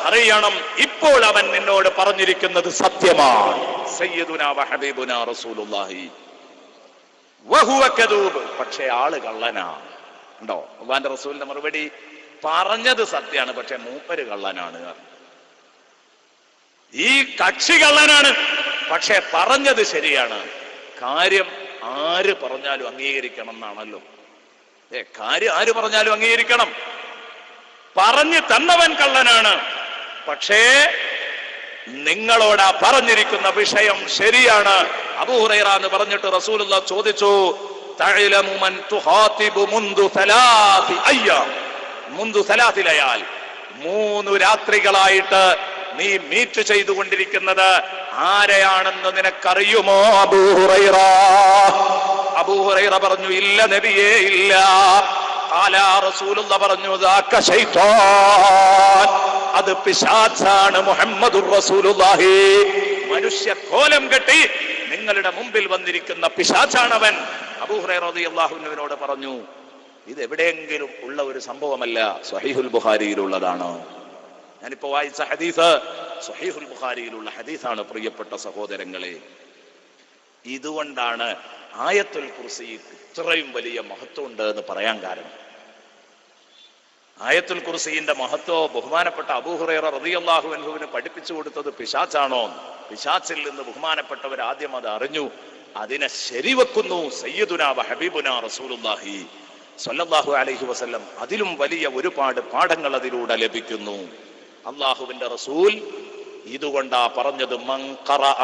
അറിയണം ഇപ്പോൾ അവൻ നിന്നോട് പറഞ്ഞിരിക്കുന്നത് സത്യമാണ്. സയ്യിദുനാ വ ഹബീബുനാ റസൂലുള്ളാഹി വഹുവ കദൂബ്, പക്ഷേ ആള് കള്ളനാ. ഉണ്ടോ അല്ലാഹുവിന്റെ റസൂലിന്റെ മറുപടി? പറഞ്ഞത് സത്യമാണ്, പക്ഷെ മൂപ്പര് കള്ളനാണ്. ഈ കക്ഷി കള്ളനാണ്, പക്ഷെ പറഞ്ഞത് ശരിയാണ്. കാര്യം ആര് പറഞ്ഞാലും അംഗീകരിക്കണം എന്നാണല്ലോ. കാര്യം ആര് പറഞ്ഞാലും അംഗീകരിക്കണം. പറഞ്ഞു തന്നവൻ കള്ളനാണ്, പക്ഷേ നിങ്ങളോട് പറഞ്ഞിരിക്കുന്ന വിഷയം ശരിയാണ്. അബൂ ഹുറൈറ എന്ന് പറഞ്ഞിട്ട് റസൂലുള്ളാഹി ചോദിച്ചു, തഅലമു മൻ തുഹാതിബു മുൻദു സലാത്തി അയ്യാം, മുൻദു സലാത്തി ലയാൽ, 3 രാത്രികളായിട്ട് നീ മീറ്റ് ചെയ്തുകൊണ്ടിരിക്കുന്നത് ആരെയാണെന്ന് നിനക്കറിയുമോ അബൂ ഹുറൈറ? അബൂ ഹുറൈറ പറഞ്ഞു, ഇല്ല നബിയേ, ഇല്ല. ഖാല റസൂലുള്ളാഹി പറഞ്ഞു, ദാക ശൈത്താൻ, അത് പിശാചാണ്. മുഹമ്മദുർ റസൂലുള്ളാഹി, മനുഷ്യ കോലം കെട്ടി നിങ്ങളുടെ മുമ്പിൽ വന്നിരിക്കുന്ന പിശാചാണവൻ. അബൂ ഹുറൈറ റളിയല്ലാഹു അൻഹുവിനോട് പറഞ്ഞു, ഇത് എവിടെയെങ്കിലും ഉള്ള ഒരു സംഭവമല്ല, സ്വഹീഹുൽ ബുഖാരിയിലുള്ളതാണ്. ഞാനിപ്പോ വായിച്ച ഹദീസ് സ്വഹീഹുൽ ബുഖാരിയിലുള്ള ഹദീസാണ്. പ്രിയപ്പെട്ട സഹോദരങ്ങളെ, ഇതുകൊണ്ടാണ് ആയത്തുൽ കുർസി ഇത്രയും വലിയ മഹത്വം ഉണ്ട് എന്ന് പറയാൻ കാരണം. ആയത്തുൽ കുർസിയുടെ മഹത്വം ബഹുമാനപ്പെട്ട അബൂ ഹുറൈറ റളിയല്ലാഹു അൻഹുവിന് പഠിപ്പിച്ചു കൊടുത്തത് പിശാചാണോ? പിശാചിൽ നിന്ന് ബഹുമാനപ്പെട്ടവർ ആദ്യം അത് അറിഞ്ഞു, അതിനെ ശരിവെക്കുന്നു സയ്യിദുനാ വ ഹബീബുനാ റസൂലുള്ളാഹി സ്വല്ലല്ലാഹു അലൈഹി വസല്ലം. അതിലും വലിയ ഒരുപാട് പാഠങ്ങൾ അതിലൂടെ ലഭിക്കുന്നു. അള്ളാഹുവിന്റെ റസൂൽ ഇതുകൊണ്ടാ പറഞ്ഞത്, മൻ ഖറഅ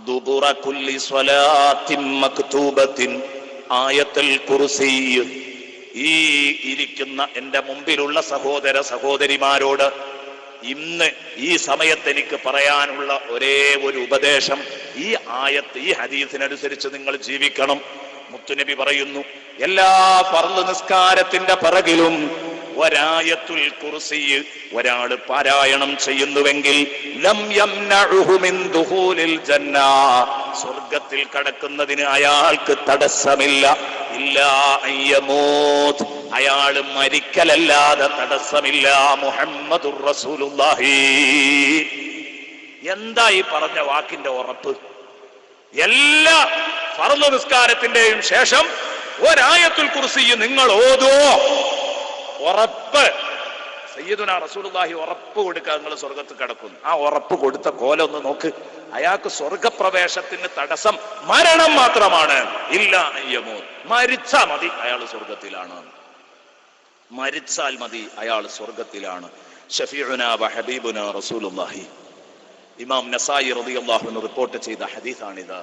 ദുബുറ കുല്ലി സ്വലാത്തിൻ മക്തൂബത്തിൻ ആയത്തുൽ കുർസി. ഈ ഇരിക്കുന്ന എന്റെ മുമ്പിലുള്ള സഹോദര സഹോദരിമാരോട് ഇന്ന് ഈ സമയത്ത് എനിക്ക് പറയാനുള്ള ഒരേ ഒരു ഉപദേശം, ഈ ആയത്ത്, ഈ ഹദീസിനനുസരിച്ച് നിങ്ങൾ ജീവിക്കണം. മുത്തുനബി പറയുന്നു, എല്ലാ ഫർള് നിസ്കാരത്തിന്റെ പിറകിലും ഒരായത്തുൽ കുർസി ഒരാൾ പാരായണം ചെയ്യുന്നുവെങ്കിൽ ലം യംനഉഹു മിൻ ദുഖൂലിൽ ജന്ന, സ്വർഗ്ഗത്തിൽ കടക്കുന്നതിന് അയാൾക്ക് തടസ്സമില്ല. ഇല്ലാ അയ്യമൂത്ത്, അയാൾ മരിക്കലല്ലാതെ തടസ്സമില്ല. മുഹമ്മദുർ റസൂലുള്ളാഹി. എന്താ ഈ പറഞ്ഞ വാക്കിന്റെ ഉറപ്പ്? എല്ലാ ഫർള് നിസ്കാരത്തിന്റെയും ശേഷം ഒരായത്തുൽ കുർസി നിങ്ങൾ ഓതോ, ഉറപ്പ്. സയ്യിദുനാ റസൂലുള്ളാഹി ഉറപ്പ് കൊടുക്കുക, നിങ്ങൾ സ്വർഗത്ത് കിടക്കുന്നു. ആ ഉറപ്പ് കൊടുത്ത കോലം ഒന്ന് നോക്ക്. അയാൾക്ക് സ്വർഗപ്രവേശത്തിന് തടസ്സം മരണം മാത്രമാണ്. ഇല്ല അയ്യമോ, മരിച്ചാൽ മതി അയാൾ സ്വർഗത്തിലാണ്. മരിച്ചാൽ മതി അയാൾ സ്വർഗത്തിലാണ്. ഷഫീഉനാ വ ഹബീബുനാ റസൂലുള്ളാഹി. ഇമാം നസായി റളിയല്ലാഹു അൻഹു റിപ്പോർട്ട് ചെയ്ത ഹദീസാണിത്.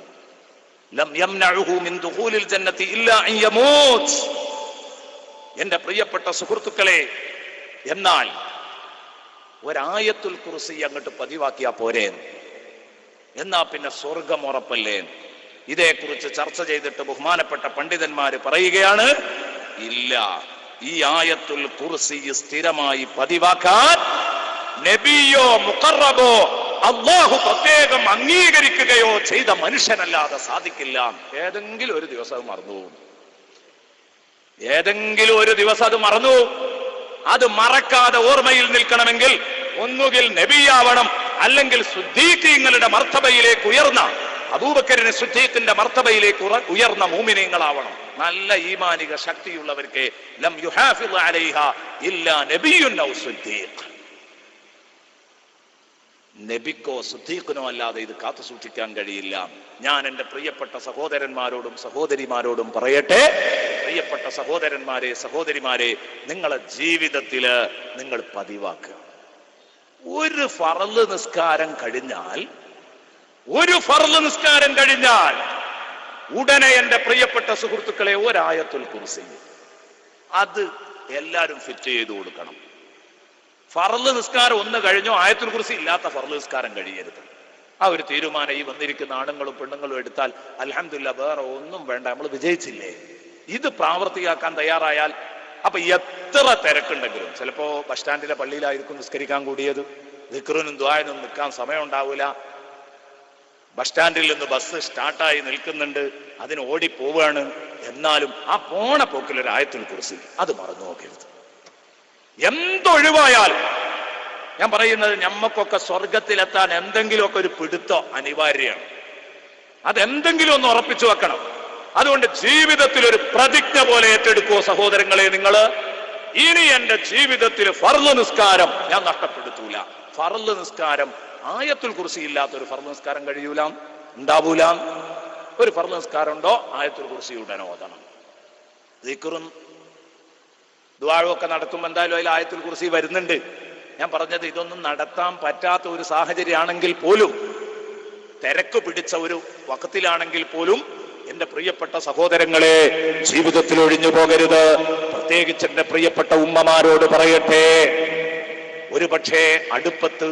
ലം യംനഉഹു മിൻ ദുഖൂലിൽ ജന്നതി ഇല്ലാ അൻ യമൂത്ത്. എന്റെ പ്രിയപ്പെട്ട സുഹൃത്തുക്കളെ, എന്നാൽ ഒരായത്തുൽ കുർസി അങ്ങോട്ട് പതിവാക്കിയാ പോരേ? എന്നാ പിന്നെ സ്വർഗം ഉറപ്പല്ലേ? ഇതേക്കുറിച്ച് ചർച്ച ചെയ്തിട്ട് ബഹുമാനപ്പെട്ട പണ്ഡിതന്മാര് പറയുകയാണ്, ഇല്ല, ഈ ആയത്തുൽ കുർസി സ്ഥിരമായി പതിവാക്കാൻ നബിയോ മുഖറബോ അള്ളാഹു പ്രത്യേകം അംഗീകരിക്കുകയോ ചെയ്ത മനുഷ്യനല്ലാതെ സാധിക്കില്ല. ഏതെങ്കിലും ഒരു ദിവസം മറന്നു, ഏതെങ്കിലും ഒരു ദിവസം അത് മറന്നു. അത് മറക്കാതെ ഓർമ്മയിൽ നിൽക്കണമെങ്കിൽ ഒന്നുകിൽ നബിയാവണം, അല്ലെങ്കിൽ സുദ്ദീഖീങ്ങളുടെ മർത്തബയിലേക്ക് ഉയർന്ന, അബൂബക്കറിന് സുദ്ദീഖിന്റെ മർത്തബയിലേക്ക് ഉയർന്ന മുഅ്മിനീങ്ങളാവണം. നല്ല ഈമാനിക ശക്തിയുള്ളവർക്ക് ലം യുഹാഫിള് അലൈഹാ ഇല്ലാ നബിയുൻ ഔ സുദ്ദീഖ്. നബിക്കോ സുദ്ദീഖിനോ അല്ലാതെ ഇത് കാത്തു സൂക്ഷിക്കാൻ കഴിയില്ല. ഞാൻ എൻ്റെ പ്രിയപ്പെട്ട സഹോദരന്മാരോടും സഹോദരിമാരോടും പറയട്ടെ, പ്രിയപ്പെട്ട സഹോദരന്മാരെ സഹോദരിമാരെ, നിങ്ങളെ ജീവിതത്തില് നിങ്ങൾ പതിവാക്കുക. ഒരു ഫർള് നിസ്കാരം കഴിഞ്ഞാൽ ഉടനെ എൻ്റെ പ്രിയപ്പെട്ട സുഹൃത്തുക്കളെ ഒരായത്തുൽ കുർസി അത് എല്ലാവരും ഫിറ്റ് ചെയ്തു കൊടുക്കണം. ഫർള് നിസ്കാരം ഒന്ന് കഴിഞ്ഞോ ആയത്തുൽ കുർസി ഇല്ലാത്ത ഫർള് നിസ്കാരം കഴിയരുത്. ആ ഒരു തീരുമാനം ഈ വന്നിരിക്കുന്ന ആണുങ്ങളും പെണ്ണുങ്ങളും എടുത്താൽ അൽഹംദുലില്ലാ, വേറെ ഒന്നും വേണ്ട, നമ്മൾ വിജയിച്ചില്ലേ. ഇത് പ്രാവർത്തികമാക്കാൻ തയ്യാറായാൽ അപ്പൊ എത്ര തിരക്കുണ്ടെങ്കിലും, ചിലപ്പോ ബസ് സ്റ്റാൻഡിലെ പള്ളിയിലായിരിക്കും നിസ്കരിക്കാൻ കൂടിയത്, ദിക്റിനും ദുആനും നിൽക്കാൻ സമയം ഉണ്ടാവില്ല. ബസ് സ്റ്റാൻഡിൽ നിന്ന് ബസ് സ്റ്റാർട്ടായി നിൽക്കുന്നുണ്ട്, അതിന് ഓടി പോവുകയാണ്. എന്നാലും ആ പോണ പോക്കിലൊരു ആയത്തുൽ കുർസി അത് മറന്നു നോക്കരുത്. എന്തൊഴിവായാലും ഞാൻ പറയുന്നത്, ഞമ്മക്കൊക്കെ സ്വർഗത്തിലെത്താൻ എന്തെങ്കിലുമൊക്കെ ഒരു പിടുത്തം അനിവാര്യമാണ്. അതെന്തെങ്കിലും ഒന്ന് ഉറപ്പിച്ചു വെക്കണം. അതുകൊണ്ട് ജീവിതത്തിൽ ഒരു പ്രതിജ്ഞ പോലെ ഏറ്റെടുക്കുവോ സഹോദരങ്ങളെ നിങ്ങൾ, ഇനി എന്റെ ജീവിതത്തിൽ ഫർള് നിസ്കാരം ഞാൻ നഷ്ടപ്പെടുത്തൂല. ഫർള് നിസ്കാരം ആയത്തുൽ കുർസി ഇല്ലാത്തൊരു ഫർള് നിസ്കാരം കഴിയൂല, ഉണ്ടാവൂല. ഒരു ഫർള് നിസ്കാരം ഉണ്ടോ ആയത്തുൽ കുർസി ഉടനെ ഓതണം. ദിക്റും ദുആവും ഒക്കെ നടത്തുമ്പോൾ എന്തായാലും അതിൽ ആയത്തുൽ കുർസി വരുന്നുണ്ട്. ഞാൻ പറഞ്ഞത് ഇതൊന്നും നടത്താൻ പറ്റാത്ത ഒരു സാഹചര്യമാണെങ്കിൽ പോലും, തിരക്ക് പിടിച്ച ഒരു വക്കത്തിലാണെങ്കിൽ പോലും എന്റെ പ്രിയപ്പെട്ട സഹോദരങ്ങളെ, ജീവിതത്തിൽ ഒഴിഞ്ഞു പോകരുത്. പ്രത്യേകിച്ച് എന്റെ പ്രിയപ്പെട്ട ഉമ്മമാരോട് പറയട്ടെ, ഒരു പക്ഷേ അടുപ്പത്ത്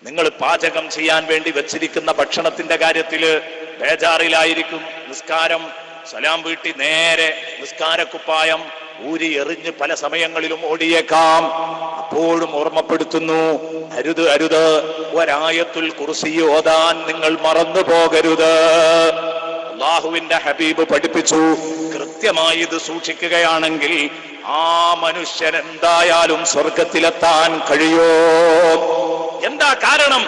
നിങ്ങൾ പാചകം ചെയ്യാൻ വേണ്ടി വെച്ചിരിക്കുന്ന ഭക്ഷണത്തിന്റെ കാര്യത്തില് ബേജാറിലായിരിക്കും. നിസ്കാരം സലാം വീട്ടി നേരെ നിസ്കാരക്കുപ്പായം ഊരി എറിഞ്ഞ് പല സമയങ്ങളിലും ഓടിയേക്കാം. അപ്പോഴും ഓർമ്മപ്പെടുത്തുന്നു, അരുത് അരുത്, ഒരായത്തുൽ കുർസി ഓതാൻ നിങ്ങൾ മറന്നു പോകരുത്. അല്ലാഹുവിന്റെ ഹബീബ് പഠിപ്പിച്ചു, കൃത്യമായി ഇത് സൂക്ഷിക്കുകയാണെങ്കിൽ ആ മനുഷ്യൻ എന്തായാലും സ്വർഗത്തിലെത്താൻ കഴിയോ? എന്താ കാരണം?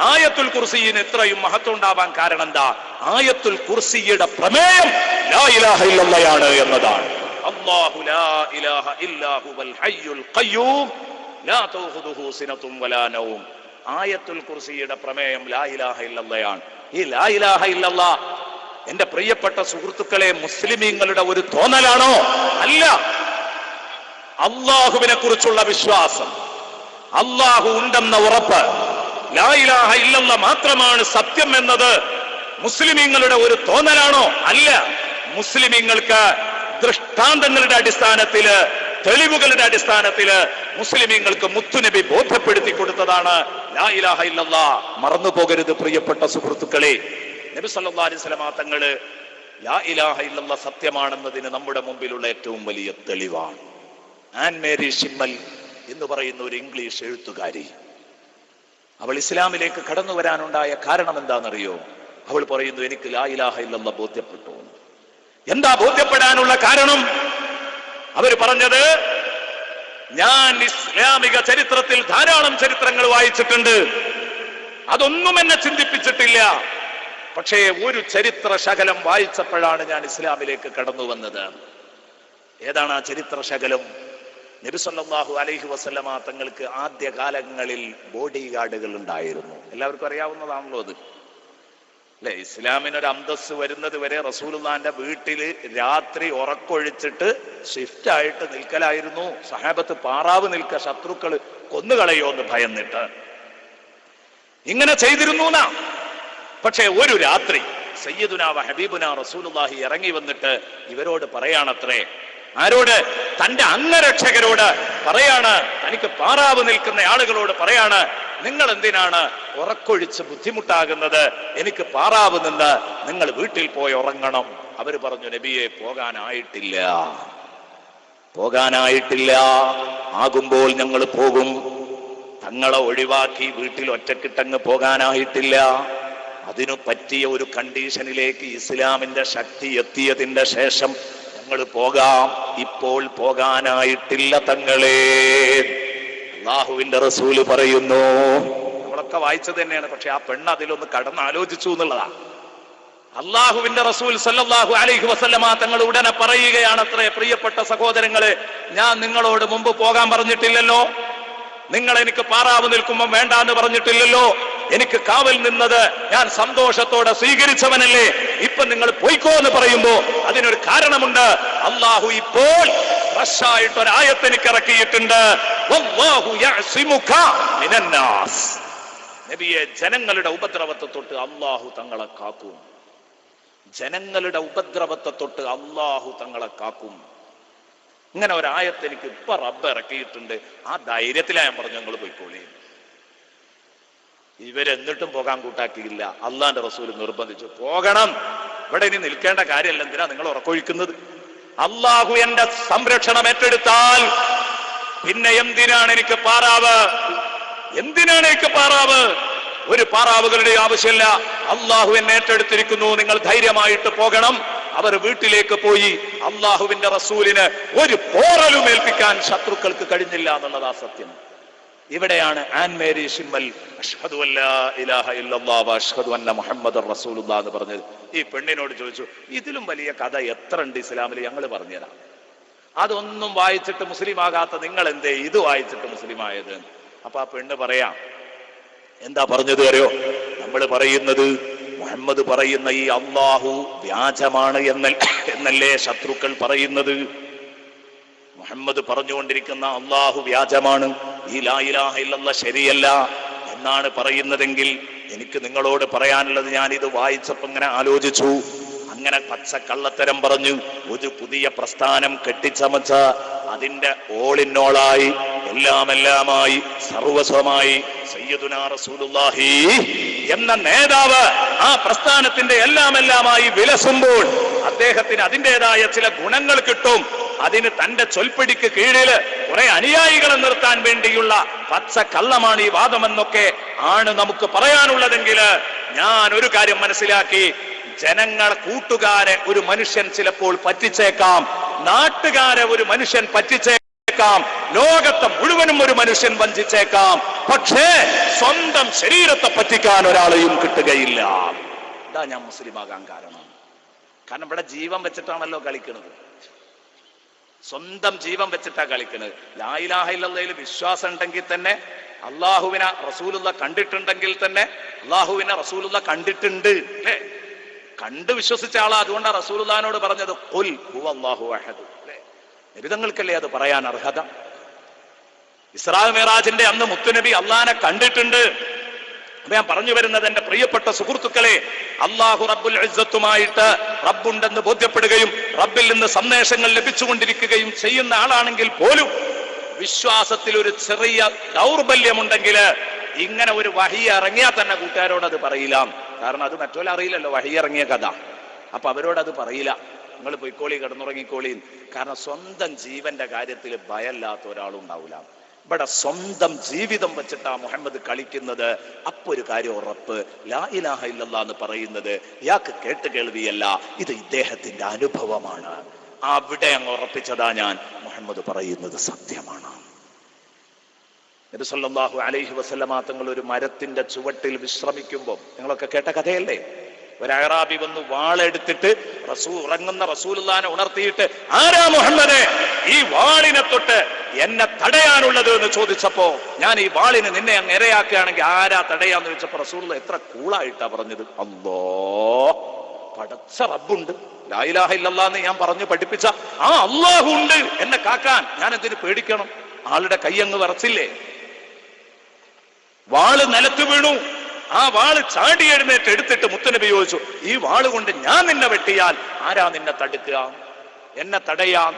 ആയത്തുൽ കുർസിയിന് ഇത്രയും മഹത്വം ഉണ്ടാവാൻ കാരണം എന്താ? ആയത്തുൽ കുർസിയുടെ പ്രമേയം ലാ ഇലാഹ ഇല്ലല്ലാഹ് എന്നതാണ്. അല്ലാഹു ലാ ഇലാഹ ഇല്ലാ ഹുവൽ ഹയ്യുൽ ഖയ്യൂം ലാ തഖുദുഹു സിനതും വലാ നൗം. ആയത്തുൽ കുർസിയുടെ പ്രമേയം ലാ ഇലാഹ ഇല്ലല്ലാഹ്. ഈ ലാ ഇലാഹ ഇല്ലല്ലാഹ് എന്റെ പ്രിയപ്പെട്ട സുഹൃത്തുക്കളെ, മുസ്ലിമീങ്ങളുടെ ഒരു തോന്നലാണോ? അല്ല. അള്ളാഹുവിനെ കുറിച്ചുള്ള വിശ്വാസം, അള്ളാഹു ഉണ്ടെന്ന ഉറപ്പ്, ലാ ഇലാഹ ഇല്ലല്ലാഹ് മാത്രമാണ് സത്യം എന്നത് മുസ്ലിമീങ്ങളുടെ ഒരു തോന്നലാണോ? അല്ല. മുസ്ലിമീങ്ങൾക്ക് ദൃഷ്ടാന്തങ്ങളുടെ അടിസ്ഥാനത്തില്, തെളിവുകളുടെ അടിസ്ഥാനത്തില് മുസ്ലിമീങ്ങൾക്ക് മുത്തുനബി ബോധ്യപ്പെടുത്തി കൊടുത്തതാണ് ലാ ഇലാഹ ഇല്ലല്ലാഹ്. മറന്നു പോകരുത് പ്രിയപ്പെട്ട സുഹൃത്തുക്കളെ. നബി സല്ലല്ലാഹു അലൈഹി വസല്ലം തങ്ങള് ലാ ഇലാഹ ഇല്ലല്ലാഹ് സത്യമാണെന്നതിന് നമ്മുടെ മുമ്പിലുള്ള ഏറ്റവും വലിയ തെളിവാണ്. ആൻ മേരി ഷിമ്മൽ എന്ന് പറയുന്ന ഒരു ഇംഗ്ലീഷ് എഴുത്തുകാരി, അവൾ ഇസ്ലാമിലേക്ക് കടന്നു വരാനുണ്ടായ കാരണം എന്താണെന്നറിയോ? അവൾ പറയുന്നു, എനിക്ക് ലാ ഇലാഹ ഇല്ലല്ലാഹ് ബോധ്യപ്പെട്ടു. എന്താ ബോധ്യപ്പെടാനുള്ള കാരണം? അവർ പറഞ്ഞത്, ഞാൻ ഇസ്ലാമിക ചരിത്രത്തിൽ ധാരാളം ചരിത്രങ്ങൾ വായിച്ചിട്ടുണ്ട്, അതൊന്നും എന്നെ ചിന്തിപ്പിച്ചിട്ടില്ല. പക്ഷേ ഒരു ചരിത്ര ശകലം വായിച്ചപ്പോഴാണ് ഞാൻ ഇസ്ലാമിലേക്ക് കടന്നു വന്നത്. ഏതാണ് ആ ചരിത്ര ശകലം? നബി സല്ലല്ലാഹു അലൈഹി വസല്ലമ തങ്ങൾക്ക് ആദ്യകാലങ്ങളിൽ ബോഡി ഗാർഡുകൾ ഉണ്ടായിരുന്നു. എല്ലാവർക്കും അറിയാവുന്നതാണല്ലോ അത്, അല്ലെ? ഇസ്ലാമിനൊരു അന്തസ് വരുന്നത് വരെ റസൂലുള്ളാന്റെ വീട്ടില് രാത്രി ഉറക്കൊഴിച്ചിട്ട് ഷിഫ്റ്റ് ആയിട്ട് നിൽക്കലായിരുന്നു. സഹാബത്ത് പാറാവ് നിൽക്ക, ശത്രുക്കൾ കൊന്നുകളയോ എന്ന് ഭയന്നിട്ട് ഇങ്ങനെ ചെയ്തിരുന്നു. പക്ഷേ ഒരു രാത്രി സയ്യിദുനാ വ ഹബീബുനാ റസൂലുള്ളാഹി ഇറങ്ങി വന്നിട്ട് ഇവരോട് പറയാണത്രേ. ആരോട്? തന്റെ അംഗരക്ഷകരോട് പറയാണ്, തനിക്ക് പാറാവ് നിൽക്കുന്ന ആളുകളോട് പറയാണ്, നിങ്ങൾ എന്തിനാണ് ഉറക്കൊഴിച്ച് ബുദ്ധിമുട്ടാകുന്നത്? എനിക്ക് പാറാവ് നിന്ന് നിങ്ങൾ വീട്ടിൽ പോയി ഉറങ്ങണം. അവര് പറഞ്ഞു, നബിയെ പോകാനായിട്ടില്ല, പോകാനായിട്ടില്ല, ആകുമ്പോൾ ഞങ്ങൾ പോകും. തങ്ങളെ ഒഴിവാക്കി വീട്ടിൽ ഒറ്റക്കിട്ടങ്ങ് പോകാനായിട്ടില്ല. അതിനു പറ്റിയ ഒരു കണ്ടീഷനിലേക്ക് ഇസ്ലാമിന്റെ ശക്തി എത്തിയതിന്റെ ശേഷം ഞങ്ങൾ പോകാം, ഇപ്പോൾ പോകാനായിട്ടില്ല തങ്ങളെ. അല്ലാഹുവിന്റെ റസൂല് പറയുന്നു, നമ്മളൊക്കെ വായിച്ചത് തന്നെയാണ്, പക്ഷെ ആ പെണ്ണ് അതിലൊന്ന് കടന്നാലോചിച്ചു എന്നുള്ളതാ. അല്ലാഹുവിന്റെ റസൂൽ സല്ലല്ലാഹു അലൈഹി വസല്ലമ തങ്ങൾ ഉടനെ പറയുകയാണ്, അത്രേ പ്രിയപ്പെട്ട സഹോദരങ്ങളെ, ഞാൻ നിങ്ങളോട് മുമ്പ് പോകാൻ പറഞ്ഞിട്ടില്ലല്ലോ, നിങ്ങൾ എനിക്ക് പാറാവ് നിൽക്കുമ്പോൾ വേണ്ടാന്ന് പറഞ്ഞിട്ടില്ലല്ലോ, എനിക്ക് കാവൽ നിന്നത് ഞാൻ സന്തോഷത്തോടെ സ്വീകരിച്ചവനല്ലേ, ഇപ്പൊ നിങ്ങൾ പോയിക്കോ എന്ന് പറയുമ്പോ അതിനൊരു കാരണമുണ്ട്. അള്ളാഹു ഇപ്പോൾ ഫ്രഷായിട്ട് ഒരായത്ത് എനിക്ക് ഇറക്കിയിട്ടുണ്ട്, വല്ലാഹു യഅസിമുക മിനന്നാസ്. നബിയെ, ജനങ്ങളുടെ ഉപദ്രവത്തെ തൊട്ട് അള്ളാഹു തങ്ങളെ കാക്കും. ജനങ്ങളുടെ ഉപദ്രവത്തെ തൊട്ട് അള്ളാഹു തങ്ങളെ കാക്കും. ഇങ്ങനെ ഒരായത്ത് എനിക്ക് ഇപ്പൊ റബ്ബ് ഇറക്കിയിട്ടുണ്ട്. ആ ധൈര്യത്തിലാ ഞാൻ പറഞ്ഞു, നിങ്ങൾ പോയിക്കോളി. ഇവരെന്നിട്ടും പോകാൻ കൂട്ടാക്കിയില്ല. അള്ളാന്റെ റസൂൽ നിർബന്ധിച്ചു, പോകണം, ഇവിടെ ഇനി നിൽക്കേണ്ട കാര്യമല്ല, എന്തിനാ നിങ്ങൾ ഉറക്കൊഴിക്കുന്നത്? അള്ളാഹു എന്റെ സംരക്ഷണം ഏറ്റെടുത്താൽ പിന്നെ എന്തിനാണ് എനിക്ക് പാറാവ്? എന്തിനാണ് എനിക്ക് പാറാവ്? ഒരു പാറാവുകളുടെ ആവശ്യമില്ല. അള്ളാഹു എന്നെ ഏറ്റെടുത്തിരിക്കുന്നു, നിങ്ങൾ ധൈര്യമായിട്ട് പോകണം. അവർ വീട്ടിലേക്ക് പോയി. അള്ളാഹുവിന്റെ റസൂലിന് ഒരു പോറലും ഏൽപ്പിക്കാൻ ശത്രുക്കൾക്ക് കഴിഞ്ഞില്ല എന്നുള്ളതാ സത്യം. ഇവിടെയാണ് ആൻ മേരി ഷിമ്മൽ അഷ്ഹദു അല്ലാ ഇലാഹ ഇല്ലല്ലാഹ് വ അഷ്ഹദു അന്ന മുഹമ്മദർ റസൂലുള്ളാഹ് എന്ന് പറഞ്ഞത്. ഈ പെണ്ണിനോട് ചോദിച്ചു, ഇതിലും വലിയ കഥ എത്ര ഉണ്ട് ഇസ്ലാമിൽ, ഞങ്ങൾ പറഞ്ഞുതരാം. അതൊന്നും വായിച്ചിട്ട് മുസ്ലിം ആകാത്ത നിങ്ങൾ എന്തേ ഇത് വായിച്ചിട്ട് മുസ്ലിം ആയത്? അപ്പൊ ആ പെണ്ണ് പറയാം, എന്താ പറഞ്ഞത് അറിയോ? നമ്മൾ പറയുന്നത്, മുഹമ്മദ് പറയുന്ന ഈ അള്ളാഹു വ്യാജമാണ് എന്നല്ലേ ശത്രുക്കൾ പറയുന്നത്. മുഹമ്മദ് പറഞ്ഞുകൊണ്ടിരിക്കുന്ന അള്ളാഹു വ്യാജമാണ് ഈ ലാ ഇലാഹ ഇല്ലല്ലാഹ് ശരിയല്ല എന്നാണ് പറയുന്നതെങ്കിൽ എനിക്ക് നിങ്ങളോട് പറയാനുള്ളത്, ഞാൻ ഇത് വായിച്ചപ്പോ ഇങ്ങനെ ആലോചിച്ചു. അങ്ങനെ പച്ച കള്ളത്തരം പറഞ്ഞു ഒരു പുതിയ പ്രസ്ഥാനം കെട്ടിച്ചമച്ച അതിന്റെ ഓളിന്നോളായി എല്ലാമെല്ലാമായി സർവസ്വമായി സയ്യിദുനാ റസൂലുള്ളാഹി എന്ന നേതാവ് ആ പ്രസ്ഥാനത്തിന്റെ എല്ലാമെല്ലാമായി വിലസുമ്പോൾ അദ്ദേഹത്തിന് അതിൻ്റെതായ ചില ഗുണങ്ങൾ കിട്ടും. അതിന് തന്റെ ചൊൽപ്പിടിക്ക് കീഴില് കുറെ അനുയായികളെ നിർത്താൻ വേണ്ടിയുള്ള പച്ച കള്ളമാണ് ഈ വാദമെന്നൊക്കെ ആണ് നമുക്ക് പറയാനുള്ളതെങ്കിൽ, ഞാൻ ഒരു കാര്യം മനസ്സിലാക്കി. ജനങ്ങൾ കൂട്ടുകാരെ ഒരു മനുഷ്യൻ ചിലപ്പോൾ പറ്റിച്ചേക്കാം, നാട്ടുകാരെ ഒരു മനുഷ്യൻ പറ്റിച്ചേക്കാം, ലോകത്തെ മുഴുവനും ഒരു മനുഷ്യൻ വഞ്ചിച്ചേക്കാം, പക്ഷേ സ്വന്തം ശരീരത്തെ പറ്റിക്കാൻ ഒരാളെയും കിട്ടുകയില്ല. ഇതാ ഞാൻ മുസ്ലിമാകാൻ കാരണം. കാരണം ഇവിടെ ജീവൻ വെച്ചിട്ടാണല്ലോ കളിക്കുന്നത്, സ്വന്തം ജീവൻ വെച്ചിട്ടാ കളിക്കുന്നത്. ലാ ഇലാഹ ഇല്ലല്ലാഹയിൽ വിശ്വാസം ഉണ്ടെങ്കിൽ തന്നെ, അള്ളാഹുവിനെ റസൂലുള്ള കണ്ടിട്ടുണ്ടെങ്കിൽ തന്നെ, അള്ളാഹുവിനെ റസൂലുള്ള കണ്ടിട്ടുണ്ട് അല്ലേ, കണ്ട് വിശ്വസിച്ച ആളാ. അതുകൊണ്ടാണ് റസൂലുള്ളാഹിനോട് പറഞ്ഞത് ഖുൽ ഹുവല്ലാഹു അഹദ്. നബിതങ്ങൾക്കല്ലേ അത് പറയാൻ അർഹത. ഇസ്രാ മിറാജിന്റെ അന്ന് മുത്തുനബി അള്ളാഹിനെ കണ്ടിട്ടുണ്ട്. അപ്പൊ ഞാൻ പറഞ്ഞു വരുന്നത്, എന്റെ പ്രിയപ്പെട്ട സുഹൃത്തുക്കളെ, അള്ളാഹു റബ്ബുൽ ഇസ്സത്തുമായിട്ട് റബ്ബുണ്ടെന്ന് ബോധ്യപ്പെടുകയും റബ്ബിൽ നിന്ന് സന്ദേശങ്ങൾ ലഭിച്ചുകൊണ്ടിരിക്കുകയും ചെയ്യുന്ന ആളാണെങ്കിൽ പോലും വിശ്വാസത്തിൽ ഒരു ചെറിയ ദൗർബല്യമുണ്ടെങ്കിൽ ഇങ്ങനെ ഒരു വഹി ഇറങ്ങിയാൽ തന്നെ കൂട്ടുകാരോട് അത് പറയില്ല. കാരണം അത് മറ്റോലെ അറിയില്ലല്ലോ വഹി ഇറങ്ങിയ കഥ. അപ്പൊ അവരോട് അത് പറയില്ല, നിങ്ങൾ പൊയ്ക്കോളി കിടന്നുറങ്ങിക്കോളി. കാരണം സ്വന്തം ജീവന്റെ കാര്യത്തിൽ ഭയമില്ലാത്ത ഒരാളുണ്ടാവില്ല. ഇവിടെ സ്വന്തം ജീവിതം വെച്ചിട്ടാ മുഹമ്മദ് കളിക്കുന്നത്. അപ്പൊ ഒരു കാര്യം ഉറപ്പ്, ലാ ഇലാഹ ഇല്ലല്ലാഹ് എന്ന് പറയുന്നത് ഇയാൾക്ക് കേട്ട് കേൾവിയല്ല, ഇത് ഇദ്ദേഹത്തിന്റെ അനുഭവമാണ്. അവിടെ അങ്ങ് ഉറപ്പിച്ചതാ ഞാൻ, മുഹമ്മദ് പറയുന്നത് സത്യമാണ്. നബി സല്ലല്ലാഹു അലൈഹി വസല്ലമ തങ്ങൾ ഒരു മരത്തിന്റെ ചുവട്ടിൽ വിശ്രമിക്കുമ്പോൾ, നിങ്ങളൊക്കെ കേട്ട കഥയല്ലേ, ഒരു അഅറാബി വന്ന് വാളെടുത്തിട്ട് ഉറങ്ങുന്ന റസൂലുള്ളാഹിനെ ഉണർത്തിയിട്ട്, ആരാ മുഹമ്മദേ ഈ വാളിനെ തൊട്ട് എന്നെ തടയാനുള്ളത് എന്ന് ചോദിച്ചപ്പോ, ഞാൻ ഈ വാളിന് നിന്നെ അങ്ങ് ഇരയാക്കുകയാണെങ്കിൽ ആരാ തടയാന്ന് ചോദിച്ചപ്പോ റസൂലുള്ള എത്ര കൂളായിട്ടാ പറഞ്ഞത്, അല്ലാഹ്, പടച്ച റബ്ബുണ്ട്, ലാ ഇലാഹ ഇല്ലല്ലാഹ് എന്ന് ഞാൻ പറഞ്ഞു പഠിപ്പിച്ച ആ അല്ലാഹു ഉണ്ട് എന്നെ കാക്കാൻ, ഞാൻ എന്തിനു പേടിക്കണം? ആളുടെ കൈയങ്ങ് വിറച്ചില്ലേ, വാള് നിലത്ത് വീണു. ആ വാള് ചാടി എഴുന്നേറ്റ് എടുത്തിട്ട് മുത്തുനബി ചോദിച്ചു, ഈ വാള് കൊണ്ട് ഞാൻ നിന്നെ വെട്ടിയാൽ ആരാ നിന്നെ തടുക്കുക, എന്നെ തടയാൻ?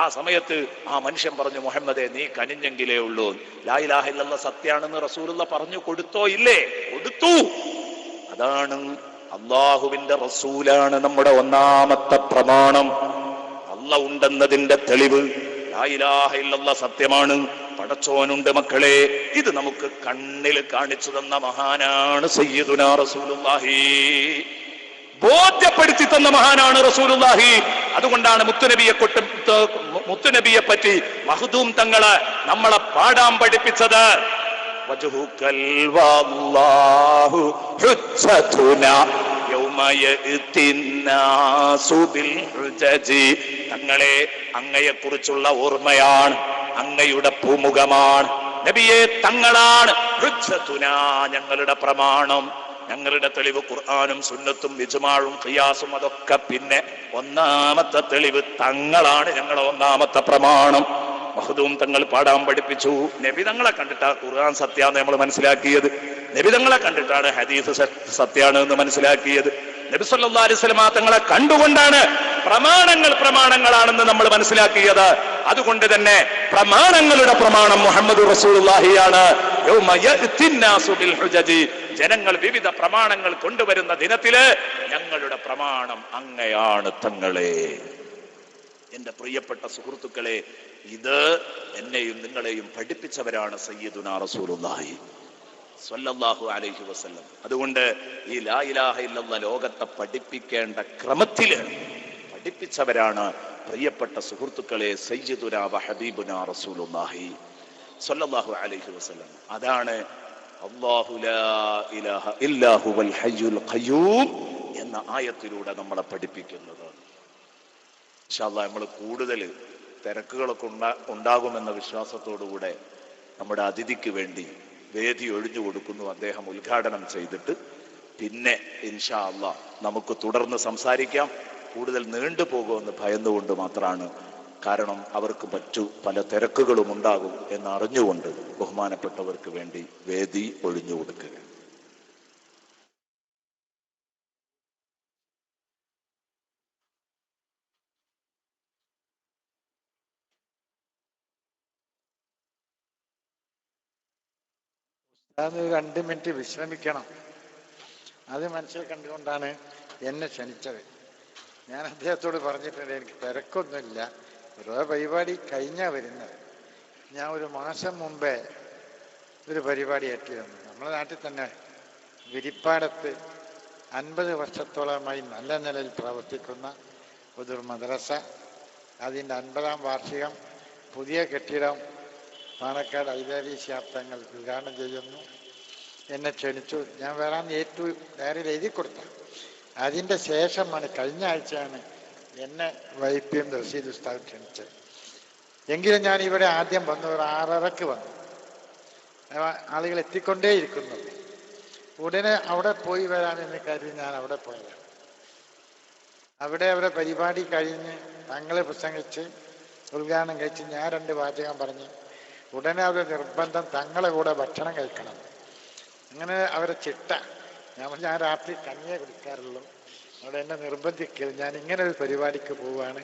ആ സമയത്ത് ആ മനുഷ്യൻ പറഞ്ഞു, മുഹമ്മദേ നീ കനിഞ്ഞെങ്കിലേ ഉള്ളൂ, ലാ ഇലാഹ ഇല്ലല്ലാഹ് സത്യാണെന്ന് റസൂലുള്ള പറഞ്ഞു കൊടുത്തോ? ഇല്ലേ, കൊടുത്തു. അതാണ് അള്ളാഹുവിന്റെ റസൂലാണ് നമ്മുടെ ഒന്നാമത്തെ പ്രമാണം. അല്ലാഹ് ഉണ്ടെന്നതിന്റെ തെളിവ് ലാ ഇലാഹ ഇല്ലല്ലാഹ് സത്യമാണ്, പടച്ചോനുണ്ട് മക്കളെ. ഇത് നമുക്ക് കണ്ണിൽ കാണിച്ചു തന്ന മഹാനാണ് സയ്യിദുനാ റസൂലുള്ളാഹി, ബോധ്യപ്പെടുത്തി തന്ന മഹാനാണ് റസൂലുള്ളാഹി. അതുകൊണ്ടാണ് മുത്തുനബിയെ പറ്റി മഖ്ദൂം തങ്ങള് നമ്മളെ പാടാൻ പഠിപ്പിച്ചത്. വജ്ഹുകൽ വല്ലാഹു ഹുജ്ജതുനാ യൗമ യഅ്തിന്നാസു ബിൽ ഹുജജി. തങ്ങളെ അങ്ങയെ കുറിച്ചുള്ള ഓർമ്മയാണ്, അങ്ങയുടെ പൂമുഖമാണ്, നബിയെ തങ്ങളാണ് ഹുജ്ജതുനാ ഞങ്ങളുടെ പ്രമാണം, ഞങ്ങളുടെ തെളിവ് ഖുർആനും സുന്നത്തും ഇജ്മാഉം ഖിയാസും അതൊക്കെ പിന്നെ ഒന്നാമത്തെ തെളിവ് തങ്ങളാണ് ഞങ്ങളുടെ ഒന്നാമത്തെ പ്രമാണം. മഖ്ദൂം തങ്ങൾ പാടാൻ പഠിപ്പിച്ചു. നബി തങ്ങളെ കണ്ടിട്ടാണ് ഖുർആൻ സത്യാന്ന് നമ്മൾ മനസ്സിലാക്കിയത്, നബി തങ്ങളെ കണ്ടിട്ടാണ് ഹദീസ് സത്യാണ് എന്ന് മനസ്സിലാക്കിയത്, നബി സല്ലല്ലാഹു അലൈഹി വസല്ലം തങ്ങളെ കണ്ടുകൊണ്ടാണ് പ്രമാണങ്ങളാണെന്ന് നമ്മൾ മനസ്സിലാക്കിയത്. അതുകൊണ്ട് തന്നെ പ്രമാണങ്ങളുടെ പ്രമാണം മുഹമ്മദ് റസൂലുള്ളാഹിയാണ്. യൗമ യഅ്തിന്നാസു ബിൽ ഹുജജി, ജനങ്ങൾ വിവിധ പ്രമാണങ്ങൾ കൊണ്ടുവരുന്ന ദിനത്തില് ഞങ്ങളുടെ പ്രമാണം അങ്ങയാണ് തങ്ങളെ. എന്റെ പ്രിയപ്പെട്ട സുഹൃത്തുക്കളെ, ഇത് എന്നെയും നിങ്ങളെയും പഠിപ്പിച്ചവരാണ് സയ്യിദുനാ റസൂലുള്ളാഹി സ്വല്ലല്ലാഹു അലൈഹി വസല്ലം. അതുകൊണ്ട് ഈ ലാ ഇലാഹ ഇല്ലല്ലാഹ് ലോകത്തെ പഠിപ്പിക്കേണ്ട ക്രമത്തില് പഠിപ്പിച്ചവരാണ് പ്രിയപ്പെട്ട സുഹൃത്തുക്കളെ സയ്യിദുനാ വ ഹബീബുനാ റസൂലുള്ളാഹി സ്വല്ലല്ലാഹു അലൈഹി വസല്ലം. അതാണ് അല്ലാഹു ലാ ഇലാഹ ഇല്ലാ ഹുവൽ ഹയ്യുൽ ഖയ്യൂം എന്ന ആയത്തിലൂടെ നമ്മളെ പഠിപ്പിക്കുന്നത്. ഇൻഷാ അല്ലാഹ് നമ്മൾ കൂടുതൽ തിരക്കുകളൊക്കെ ഉണ്ടാകുമെന്ന വിശ്വാസത്തോടുകൂടെ നമ്മുടെ അതിഥിക്ക് വേണ്ടി വേദി ഒഴിഞ്ഞു കൊടുക്കുന്നു. അദ്ദേഹം ഉദ്ഘാടനം ചെയ്തിട്ട് പിന്നെ ഇൻഷാ അല്ലാഹ് നമുക്ക് തുടർന്ന് സംസാരിക്കാം. കൂടുതൽ നീണ്ടുപോകുമെന്ന് ഭയന്നുകൊണ്ട് മാത്രമാണ് കാരണം അവർക്ക് മറ്റു പല തിരക്കുകളും ഉണ്ടാകും എന്നറിഞ്ഞുകൊണ്ട് ബഹുമാനപ്പെട്ടവർക്ക് വേണ്ടി വേദി ഒഴിഞ്ഞു കൊടുക്കുക. അത് 2 മിനിറ്റ് വിശ്രമിക്കണം. അത് മനസ്സിൽ കണ്ടുകൊണ്ടാണ് എന്നെ ക്ഷണിച്ചത്. ഞാൻ അദ്ദേഹത്തോട് പറഞ്ഞിട്ടുണ്ട്, എനിക്ക് തിരക്കൊന്നുമില്ല, ഓരോ പരിപാടി കഴിഞ്ഞാൽ വരുന്നത്. ഞാൻ ഒരു മാസം മുമ്പേ ഒരു പരിപാടി ഏറ്റിരുന്നു. നമ്മുടെ നാട്ടിൽ തന്നെ വിരിപ്പാടത്ത് 50 വർഷത്തോളമായി നല്ല നിലയിൽ പ്രവർത്തിക്കുന്ന ഒരു മദ്രസ, അതിൻ്റെ 50-ാം വാർഷികം, പുതിയ കെട്ടിടം പാണക്കാട് ഐതാരി ശാബ്ദങ്ങൾ ഉദ്ഘാടനം ചെയ്യുന്നു. എന്നെ ക്ഷണിച്ചു. ഞാൻ വരാൻ ഏറ്റു ഡയറിയിൽ എഴുതി കൊടുത്ത. അതിൻ്റെ ശേഷമാണ്, കഴിഞ്ഞ ആഴ്ചയാണ് എന്നെ വൈപ്പിയും റഷീദ് ഉസ്താദ് ക്ഷണിച്ചത്. എങ്കിലും ഞാൻ ഇവിടെ ആദ്യം വന്നു, ഒരു 6:30-ക്ക് വന്നു. ആളുകൾ എത്തിക്കൊണ്ടേയിരിക്കുന്നു. ഉടനെ അവിടെ പോയി വരാമെന്ന് കരുതി ഞാൻ അവിടെ പോയതാണ്. അവിടെ അവരെ പരിപാടി കഴിഞ്ഞ് തങ്ങളെ പ്രസംഗിച്ച് ഉദ്ഘാടനം കഴിച്ച് ഞാൻ 2 വാചകം പറഞ്ഞു. ഉടനെ അവരുടെ നിർബന്ധം തങ്ങളെ കൂടെ ഭക്ഷണം കഴിക്കണം. അങ്ങനെ അവരെ ചിട്ട. ഞാൻ രാത്രി കഞ്ഞിയെ കുടിക്കാറുള്ളൂ. അവിടെ എന്നെ നിർബന്ധിക്കരുത്, ഞാൻ ഇങ്ങനെ ഒരു പരിപാടിക്ക് പോവുകയാണ്,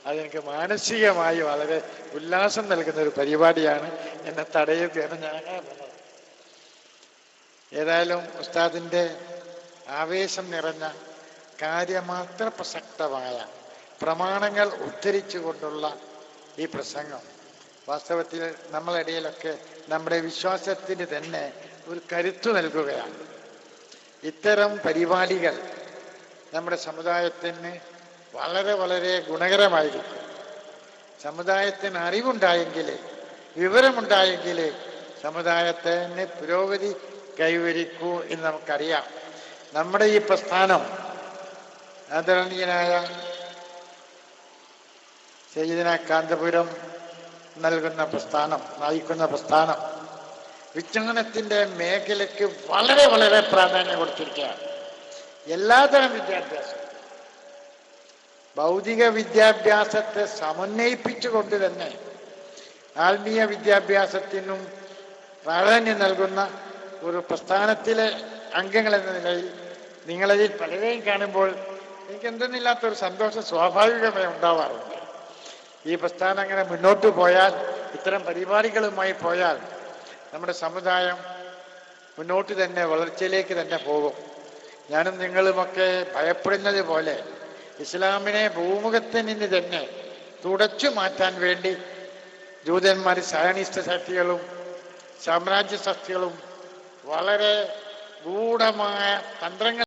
അതെനിക്ക് മാനസികമായി വളരെ ഉല്ലാസം നൽകുന്ന ഒരു പരിപാടിയാണ്, എന്നെ തടയുകയാണ്. ഞാൻ അങ്ങനെ പറഞ്ഞത്. ഏതായാലും ഉസ്താദിൻ്റെ ആവേശം നിറഞ്ഞ കാര്യമാത്ര പ്രസക്തമായ പ്രമാണങ്ങൾ ഉദ്ധരിച്ചുകൊണ്ടുള്ള ഈ പ്രസംഗം വാസ്തവത്തിൽ നമ്മളിടയിലൊക്കെ നമ്മുടെ വിശ്വാസത്തിന് തന്നെ ഒരു കരുത്തു നൽകുകയാണ്. ഇത്തരം പരിപാടികൾ നമ്മുടെ സമുദായത്തിന് വളരെ വളരെ ഗുണകരമായിരിക്കും. സമുദായത്തിന് അറിവുണ്ടായെങ്കിൽ, വിവരമുണ്ടായെങ്കിൽ സമുദായത്തിന് പുരോഗതി കൈവരിക്കൂ എന്ന് നമുക്കറിയാം. നമ്മുടെ ഈ പ്രസ്ഥാനം ആദരണീയനായ സയ്യിദന കാന്തപുരം നൽകുന്ന പ്രസ്ഥാനം, നയിക്കുന്ന പ്രസ്ഥാനം വിജ്ഞാനത്തിൻ്റെ മേഖലയ്ക്ക് വളരെ വളരെ പ്രാധാന്യം കൊടുത്തിരിക്കുകയാണ്. എല്ലാതരം വിദ്യാഭ്യാസം, ഭൗതിക വിദ്യാഭ്യാസത്തെ സമന്വയിപ്പിച്ചുകൊണ്ട് തന്നെ ആത്മീയ വിദ്യാഭ്യാസത്തിനും പ്രാധാന്യം നൽകുന്ന ഒരു പ്രസ്ഥാനത്തിലെ അംഗങ്ങൾ എന്ന നിലയിൽ നിങ്ങളതിൽ പലരെയും കാണുമ്പോൾ എനിക്ക് എന്തെന്നില്ലാത്തൊരു സന്തോഷം സ്വാഭാവികമായി ഉണ്ടാവാറുണ്ട്. ഈ പ്രസ്ഥാനം അങ്ങനെ മുന്നോട്ട് പോയാൽ, ഇത്തരം പരിപാടികളുമായി പോയാൽ നമ്മുടെ സമുദായം മുന്നോട്ട് തന്നെ വളർച്ചയിലേക്ക് തന്നെ പോകും. ഞാനും നിങ്ങളുമൊക്കെ ഭയപ്പെടുന്നത് പോലെ ഇസ്ലാമിനെ ഭൂമുഖത്തിൽ നിന്ന് തന്നെ തുടച്ചു മാറ്റാൻ വേണ്ടി ജൂതന്മാർ, സയനിസ്റ്റ് ശക്തികളും സാമ്രാജ്യ ശക്തികളും വളരെ ഗൂഢമായ തന്ത്രങ്ങൾ